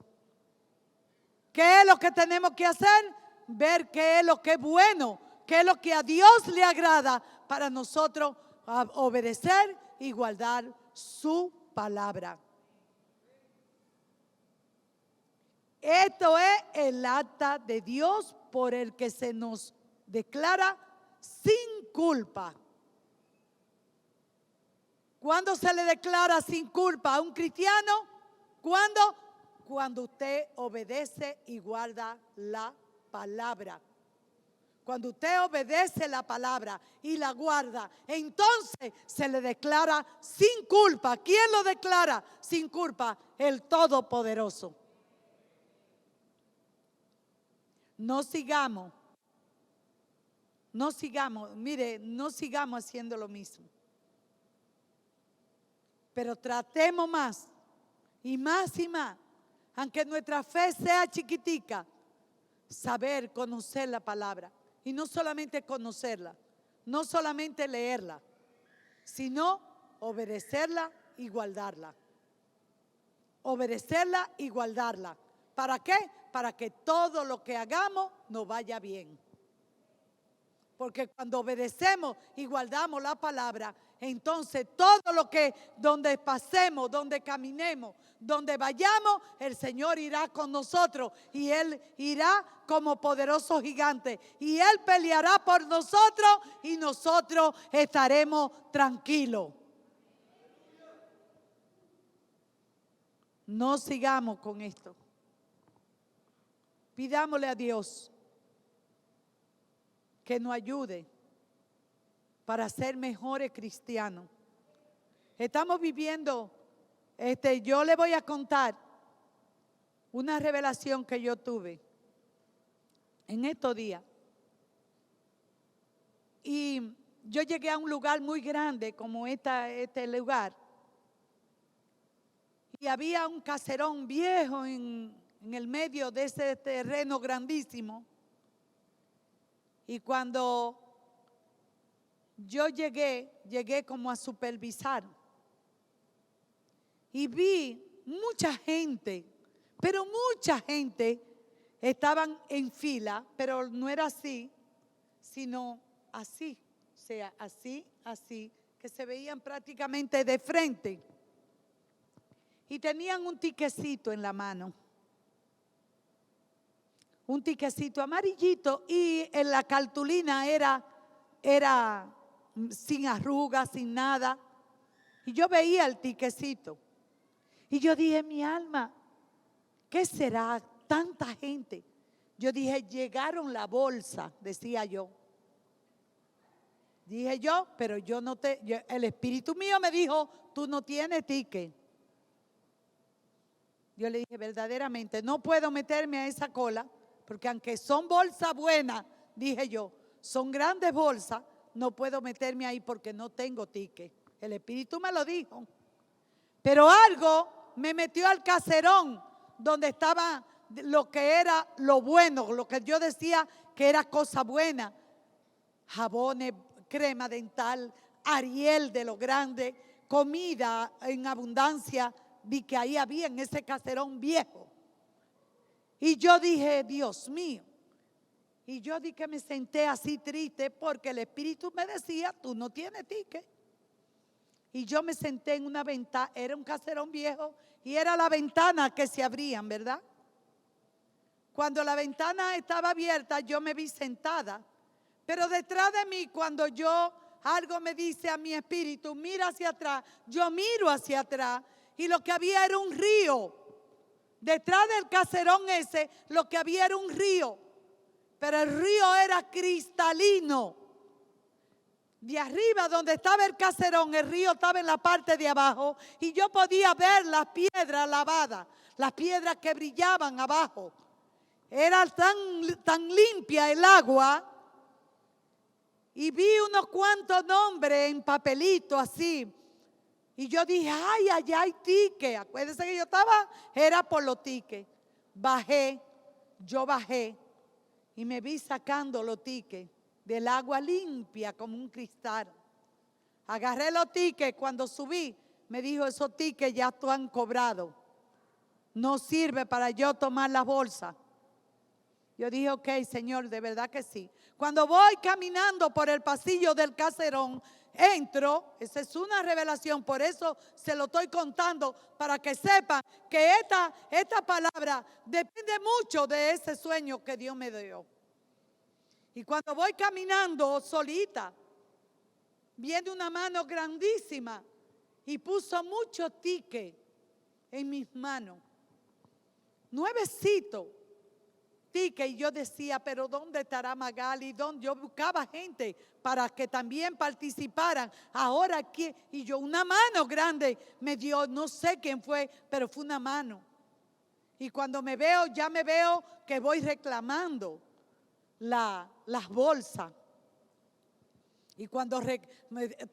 ¿Qué es lo que tenemos que hacer? Ver qué es lo que es bueno, qué es lo que a Dios le agrada para nosotros obedecer y guardar su palabra. Esto es el acta de Dios por el que se nos declara sin culpa. ¿Cuándo se le declara sin culpa a un cristiano? ¿Cuándo? Cuando usted obedece y guarda la palabra. Cuando usted obedece la palabra y la guarda, entonces se le declara sin culpa. ¿Quién lo declara sin culpa? El Todopoderoso. No sigamos, mire, no sigamos haciendo lo mismo. Pero tratemos más y más, aunque nuestra fe sea chiquitica, saber, conocer la palabra. Y no solamente conocerla, no solamente leerla, sino obedecerla y guardarla. Obedecerla y guardarla. ¿Para qué? Para que todo lo que hagamos nos vaya bien. Porque cuando obedecemos y guardamos la palabra, entonces todo lo que, donde pasemos, donde caminemos, donde vayamos, el Señor irá con nosotros y Él irá como poderoso gigante. Y Él peleará por nosotros y nosotros estaremos tranquilos. No sigamos con esto. Pidámosle a Dios que nos ayude para ser mejores cristianos. Estamos viviendo, yo le voy a contar una revelación que yo tuve en estos días. Y yo llegué a un lugar muy grande como este lugar. Y había un caserón viejo en el medio de ese terreno grandísimo. Y cuando yo llegué como a supervisar. Y vi mucha gente, pero mucha gente estaban en fila, pero no era así, sino así. O sea, así, que se veían prácticamente de frente. Y tenían un tiquecito en la mano. Un tiquecito amarillito y en la cartulina era sin arrugas, sin nada. Y yo veía el tiquecito. Y yo dije, mi alma, ¿qué será tanta gente? Yo dije, llegaron la bolsa, decía yo. Dije yo, pero yo no el espíritu mío me dijo, tú no tienes ticket. Yo le dije, verdaderamente, no puedo meterme a esa cola, porque aunque son bolsas buenas, dije yo, son grandes bolsas, no puedo meterme ahí porque no tengo ticket. El espíritu me lo dijo. Pero algo me metió al caserón, donde estaba lo que era lo bueno, lo que yo decía que era cosa buena. Jabones, crema dental, Ariel de lo grande, comida en abundancia. Vi que ahí había en ese caserón viejo. Y yo dije, Dios mío. Y yo di que me senté así triste porque el espíritu me decía, tú no tienes ticket. Y yo me senté en una ventana, era un caserón viejo y era la ventana que se abrían, ¿verdad? Cuando la ventana estaba abierta, yo me vi sentada. Pero detrás de mí, cuando algo me dice a mi espíritu, mira hacia atrás, yo miro hacia atrás. Y lo que había era un río. Detrás del caserón ese, lo que había era un río. Pero el río era cristalino. De arriba donde estaba el caserón, el río estaba en la parte de abajo. Y yo podía ver las piedras lavadas, las piedras que brillaban abajo. Era tan limpia el agua. Y vi unos cuantos nombres en papelito así. Y yo dije, ay, allá hay ticket. Acuérdense que yo era por los tickets. Yo bajé y me vi sacando los tickets del agua limpia como un cristal. Agarré los tickets, cuando subí, me dijo, esos tickets ya están cobrados. No sirve para yo tomar la bolsa. Yo dije, ok, Señor, de verdad que sí. Cuando voy caminando por el pasillo del caserón, entro, esa es una revelación, por eso se lo estoy contando, para que sepan que esta palabra depende mucho de ese sueño que Dios me dio. Y cuando voy caminando solita, viene una mano grandísima y puso muchos tickets en mis manos. Nuevecitos. Y yo decía, pero ¿dónde estará Magali? Yo buscaba gente para que también participaran. Ahora aquí, y yo, una mano grande me dio, no sé quién fue, pero fue una mano. Y cuando ya me veo que voy reclamando las bolsas. Y cuando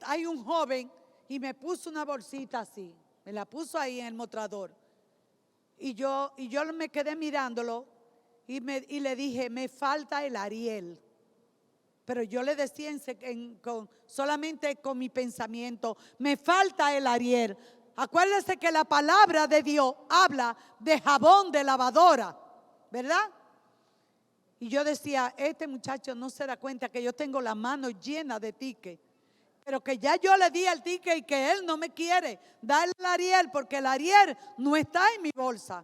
hay un joven y me puso una bolsita así, me la puso ahí en el mostrador. Y yo me quedé mirándolo y le dije, me falta el Ariel. Pero yo le decía solamente con mi pensamiento, me falta el Ariel. Acuérdese que la palabra de Dios habla de jabón de lavadora, ¿verdad? Y yo decía, este muchacho no se da cuenta que yo tengo la mano llena de tickets, pero que ya yo le di el ticket y que él no me quiere dar el Ariel porque el Ariel no está en mi bolsa.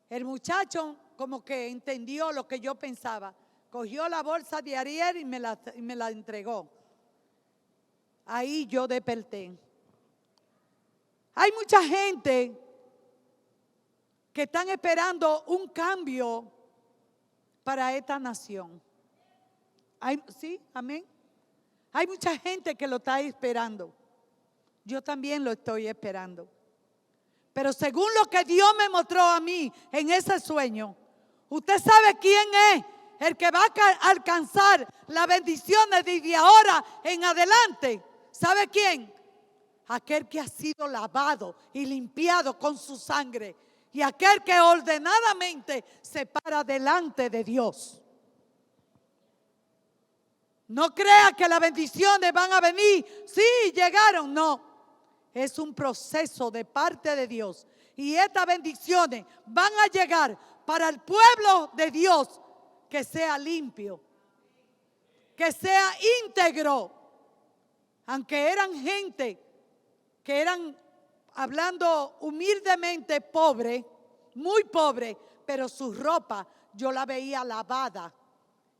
El muchacho como que entendió lo que yo pensaba. Cogió la bolsa de Ariel y me la entregó. Ahí yo desperté. Hay mucha gente que están esperando un cambio para esta nación. ¿Sí? Amén. Hay mucha gente que lo está esperando. Yo también lo estoy esperando. Pero según lo que Dios me mostró a mí en ese sueño, usted sabe quién es el que va a alcanzar las bendiciones desde ahora en adelante. ¿Sabe quién? Aquel que ha sido lavado y limpiado con su sangre. Y aquel que ordenadamente se para delante de Dios. No crea que las bendiciones van a venir. Sí, llegaron. No. Es un proceso de parte de Dios. Y estas bendiciones van a llegar para el pueblo de Dios que sea limpio, que sea íntegro. Aunque eran gente que eran, hablando humildemente, pobre, muy pobre, pero su ropa yo la veía lavada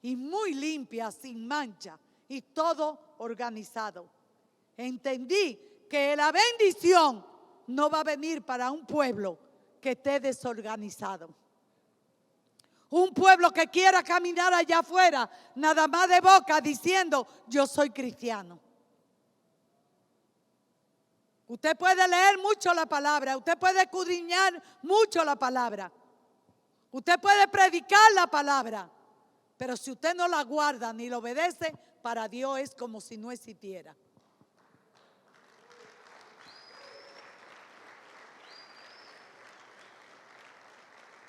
y muy limpia, sin mancha y todo organizado. Entendí que la bendición no va a venir para un pueblo que esté desorganizado. Un pueblo que quiera caminar allá afuera, nada más de boca, diciendo, yo soy cristiano. Usted puede leer mucho la palabra, usted puede escudriñar mucho la palabra, usted puede predicar la palabra, pero si usted no la guarda ni la obedece, para Dios es como si no existiera.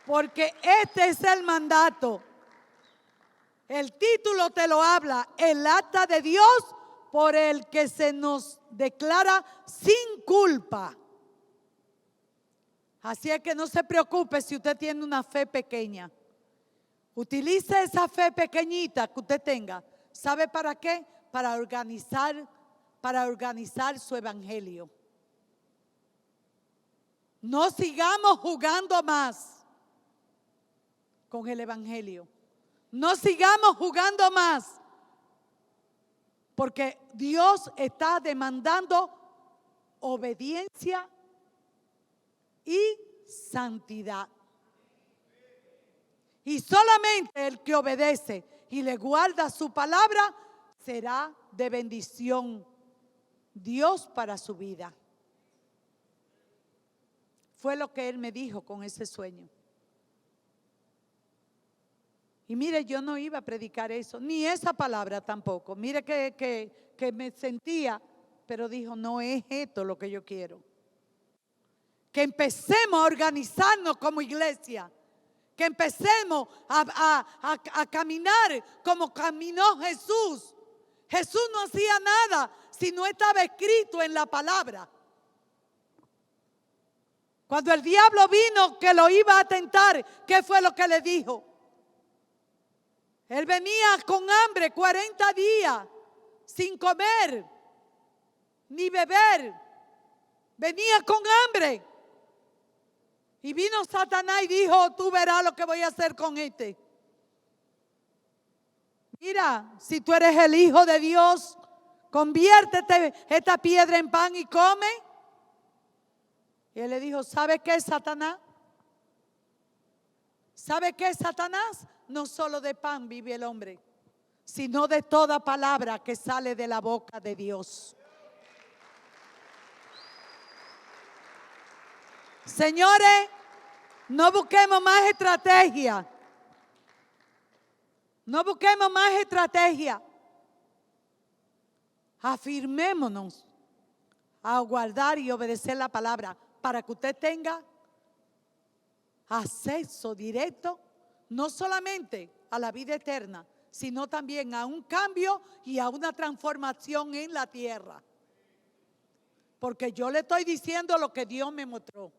Porque este es el mandato. El título te lo habla, el acta de Dios por el que se nos declara sin culpa. Así es que no se preocupe si usted tiene una fe pequeña. Utilice esa fe pequeñita que usted tenga. ¿Sabe para qué? Para organizar su evangelio. No sigamos jugando más con el evangelio. No sigamos jugando más, porque Dios está demandando obediencia y santidad. Y solamente el que obedece y le guarda su palabra será de bendición Dios para su vida. Fue lo que él me dijo con ese sueño. Y mire, yo no iba a predicar eso, ni esa palabra tampoco. Mire que me sentía, pero dijo, no es esto lo que yo quiero. Que empecemos a organizarnos como iglesia. Que empecemos a caminar como caminó Jesús. Jesús no hacía nada si no estaba escrito en la palabra. Cuando el diablo vino que lo iba a tentar, ¿qué fue lo que le dijo? Él venía con hambre 40 días, sin comer ni beber. Venía con hambre. Y vino Satanás y dijo, tú verás lo que voy a hacer con este. Mira, si tú eres el Hijo de Dios, conviértete esta piedra en pan y come. Y él le dijo, ¿sabe qué es Satanás? ¿Sabe qué es Satanás? No solo de pan vive el hombre, sino de toda palabra que sale de la boca de Dios. Señores, no busquemos más estrategia. No busquemos más estrategia. Afirmémonos a guardar y obedecer la palabra. para que usted tenga acceso directo, no solamente a la vida eterna, sino también a un cambio y a una transformación en la tierra. Porque yo le estoy diciendo lo que Dios me mostró.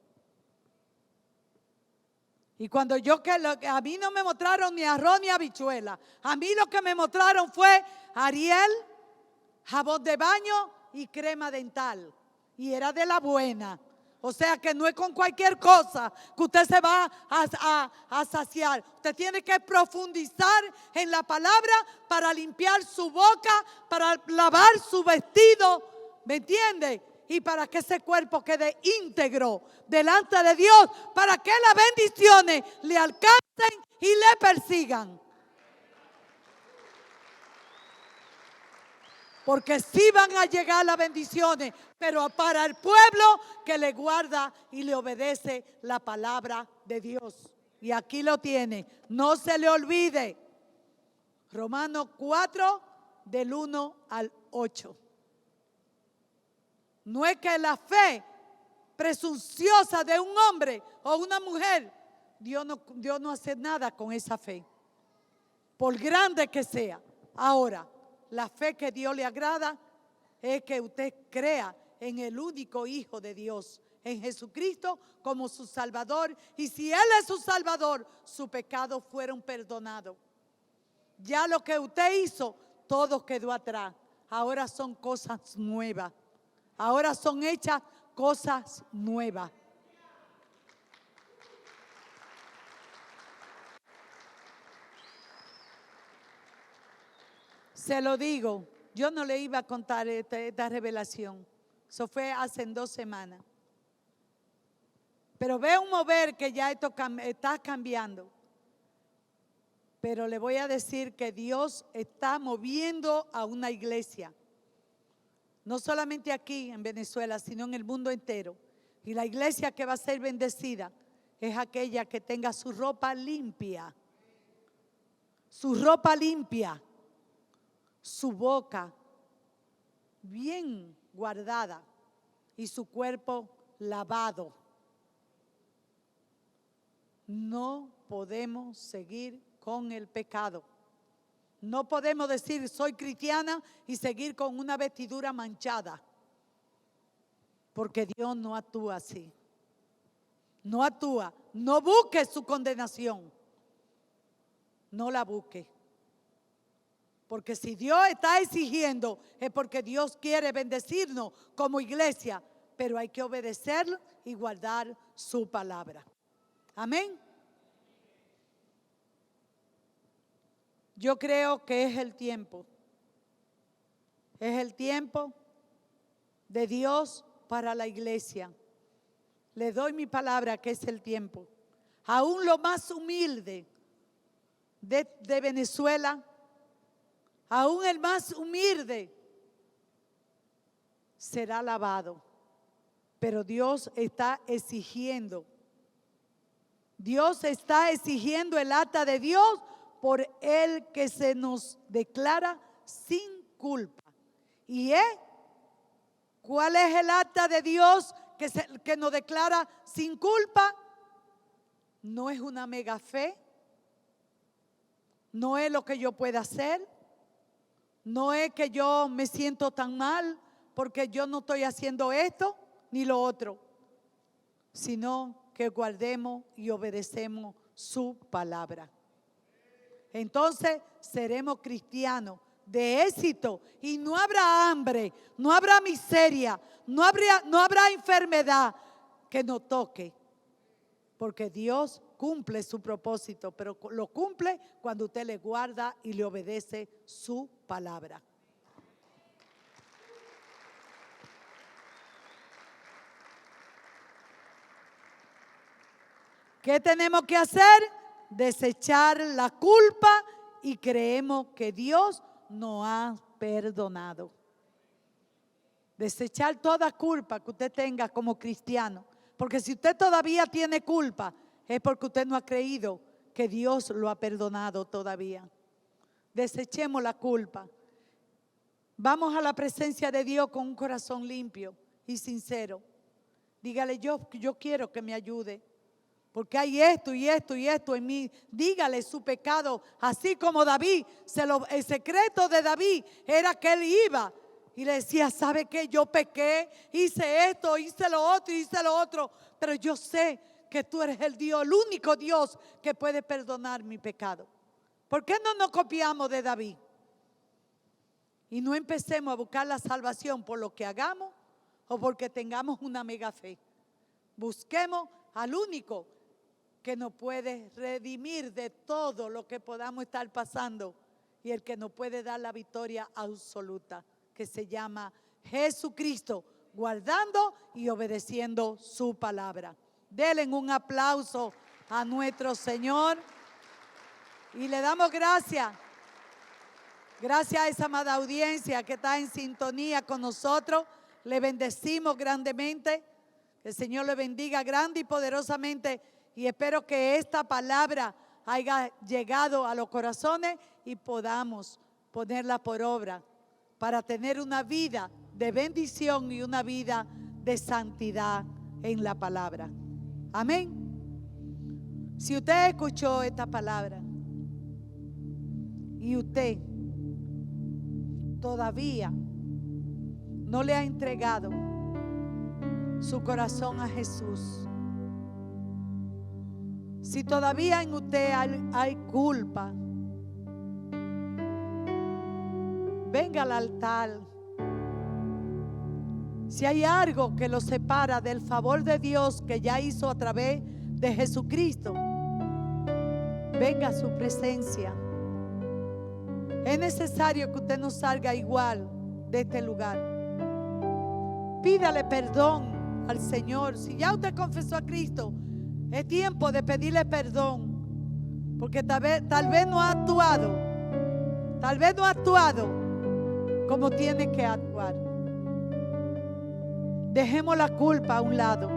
Y cuando a mí no me mostraron ni arroz ni habichuela. A mí lo que me mostraron fue Ariel, jabón de baño y crema dental. Y era de la buena. O sea que no es con cualquier cosa que usted se va a saciar. Usted tiene que profundizar en la palabra para limpiar su boca, para lavar su vestido. ¿Me entiende? Y para que ese cuerpo quede íntegro delante de Dios, para que las bendiciones le alcancen y le persigan. Porque sí van a llegar las bendiciones, pero para el pueblo que le guarda y le obedece la palabra de Dios. Y aquí lo tiene, no se le olvide. Romanos 4, del 1 al 8. No es que la fe presunciosa de un hombre o una mujer, Dios no hace nada con esa fe, por grande que sea. Ahora, la fe que Dios le agrada es que usted crea en el único Hijo de Dios, en Jesucristo como su Salvador. Y si Él es su Salvador, sus pecados fueron perdonados. Ya lo que usted hizo, todo quedó atrás. Ahora son cosas nuevas. Ahora son hechas cosas nuevas. Se lo digo, yo no le iba a contar esta revelación. Eso fue hace 2 semanas. Pero veo un mover que ya esto está cambiando. Pero le voy a decir que Dios está moviendo a una iglesia. No solamente aquí en Venezuela, sino en el mundo entero. Y la iglesia que va a ser bendecida es aquella que tenga su ropa limpia. Su ropa limpia. Su boca bien guardada y su cuerpo lavado. No podemos seguir con el pecado. No podemos decir soy cristiana y seguir con una vestidura manchada. Porque Dios no actúa así. No actúa. No busque su condenación. No la busque. Porque si Dios está exigiendo es porque Dios quiere bendecirnos como iglesia. Pero hay que obedecer y guardar su palabra. Amén. Yo creo que es el tiempo. Es el tiempo de Dios para la iglesia. Le doy mi palabra que es el tiempo. Aún lo más humilde de Venezuela, aún el más humilde será alabado. Pero Dios está exigiendo. Dios está exigiendo el acta de Dios por el que se nos declara sin culpa. ¿Y cuál es el acta de Dios que nos declara sin culpa? No es una mega fe. No es lo que yo pueda hacer. No es que yo me siento tan mal porque yo no estoy haciendo esto ni lo otro, sino que guardemos y obedecemos su palabra. Entonces seremos cristianos de éxito y no habrá hambre, no habrá miseria, no habrá enfermedad que nos toque, porque Dios cumple su propósito, pero lo cumple cuando usted le guarda y le obedece su palabra. ¿Qué tenemos que hacer? Desechar la culpa y creemos que Dios nos ha perdonado. Desechar toda culpa que usted tenga como cristiano. Porque si usted todavía tiene culpa, es porque usted no ha creído que Dios lo ha perdonado todavía. Desechemos la culpa. Vamos a la presencia de Dios con un corazón limpio y sincero. Dígale, yo quiero que me ayude. Porque hay esto y esto y esto en mí. Dígale su pecado. Así como David, el secreto de David era que él iba y le decía, ¿sabe qué? Yo pequé, hice esto, hice lo otro. Pero yo sé que tú eres el Dios, el único Dios que puede perdonar mi pecado. ¿Por qué no nos copiamos de David? Y no empecemos a buscar la salvación por lo que hagamos o porque tengamos una mega fe. Busquemos al único que nos puede redimir de todo lo que podamos estar pasando y el que nos puede dar la victoria absoluta, que se llama Jesucristo, guardando y obedeciendo su palabra. Denle un aplauso a nuestro Señor y le damos gracias. Gracias a esa amada audiencia que está en sintonía con nosotros. Le bendecimos grandemente. Que el Señor le bendiga grande y poderosamente. Y espero que esta palabra haya llegado a los corazones y podamos ponerla por obra para tener una vida de bendición y una vida de santidad en la palabra. Amén. Si usted escuchó esta palabra y usted todavía no le ha entregado su corazón a Jesús, si todavía en usted hay culpa, venga al altar. Si hay algo que lo separa del favor de Dios que ya hizo a través de Jesucristo, venga a su presencia. Es necesario que usted no salga igual de este lugar. Pídale perdón al Señor. Si ya usted confesó a Cristo, es tiempo de pedirle perdón, porque tal vez no ha actuado, como tiene que actuar. Dejemos la culpa a un lado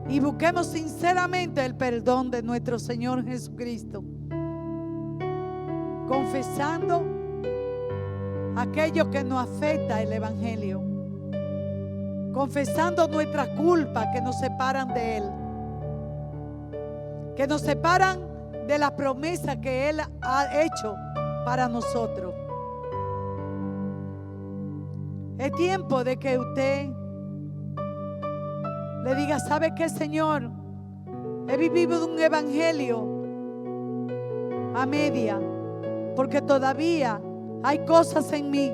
y busquemos sinceramente el perdón de nuestro Señor Jesucristo, confesando aquello que nos afecta el Evangelio, confesando nuestras culpas que nos separan de Él, que nos separan de la promesa que Él ha hecho para nosotros. Es tiempo de que usted le diga, ¿sabe qué, Señor? He vivido un evangelio a media, porque todavía hay cosas en mí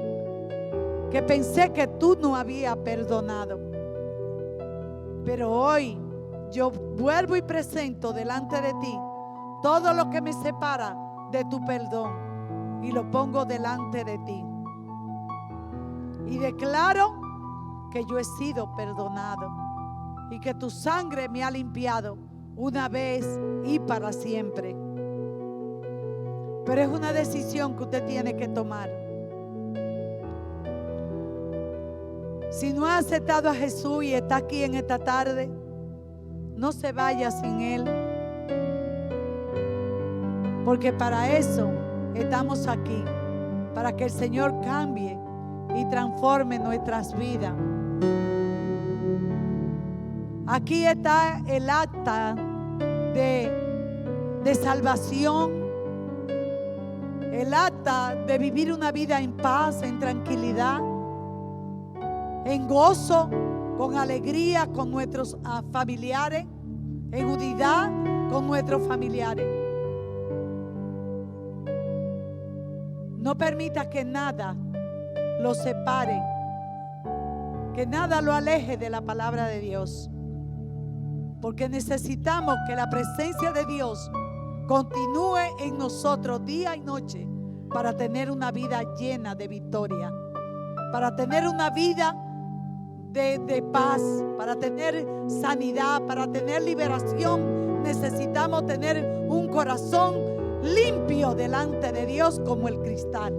que pensé que tú no habías perdonado. Pero hoy yo vuelvo y presento delante de ti todo lo que me separa de tu perdón y lo pongo delante de ti. Y declaro que yo he sido perdonado y que tu sangre me ha limpiado una vez y para siempre. Pero es una decisión que usted tiene que tomar. Si no ha aceptado a Jesús y está aquí en esta tarde, no se vaya sin Él, porque para eso estamos aquí, para que el Señor cambie y transforme nuestras vidas. Aquí está el acta de salvación, el acta de vivir una vida en paz, en tranquilidad, en gozo, con alegría con nuestros familiares, en unidad con nuestros familiares. No permita que nada lo separe, que nada lo aleje de la palabra de Dios, porque necesitamos que la presencia de Dios continúe en nosotros día y noche para tener una vida llena de victoria, para tener una vida de paz, para tener sanidad, para tener liberación. Necesitamos tener un corazón limpio delante de Dios como el cristal.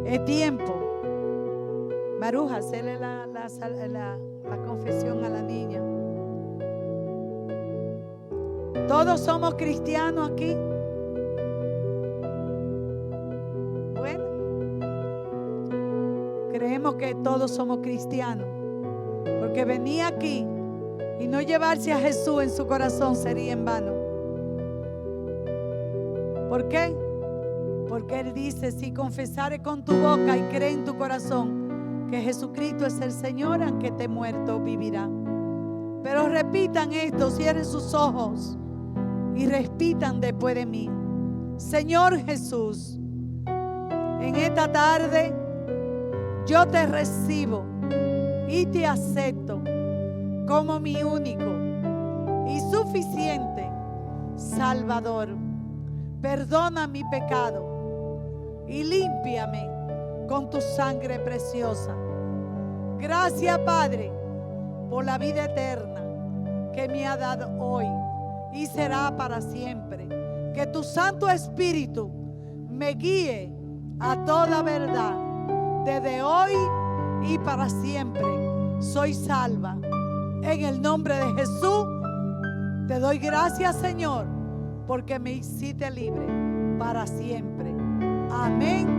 Es tiempo. Maruja, hacerle la confesión a la niña. Todos somos cristianos aquí. Bueno, creemos que todos somos cristianos. Porque venir aquí y no llevarse a Jesús en su corazón sería en vano. ¿Por qué? Porque Él dice: si confesares con tu boca y crees en tu corazón que Jesucristo es el Señor, aunque esté muerto, vivirá. Pero repitan esto, cierren sus ojos y repitan después de mí: Señor Jesús, en esta tarde yo te recibo y te acepto como mi único y suficiente Salvador. Perdona mi pecado y límpiame con tu sangre preciosa. Gracias, Padre, por la vida eterna que me ha dado hoy y será para siempre. Que tu Santo Espíritu me guíe a toda verdad desde hoy y para siempre. Soy salva. En el nombre de Jesús te doy gracias, Señor, porque me hiciste libre para siempre. Amén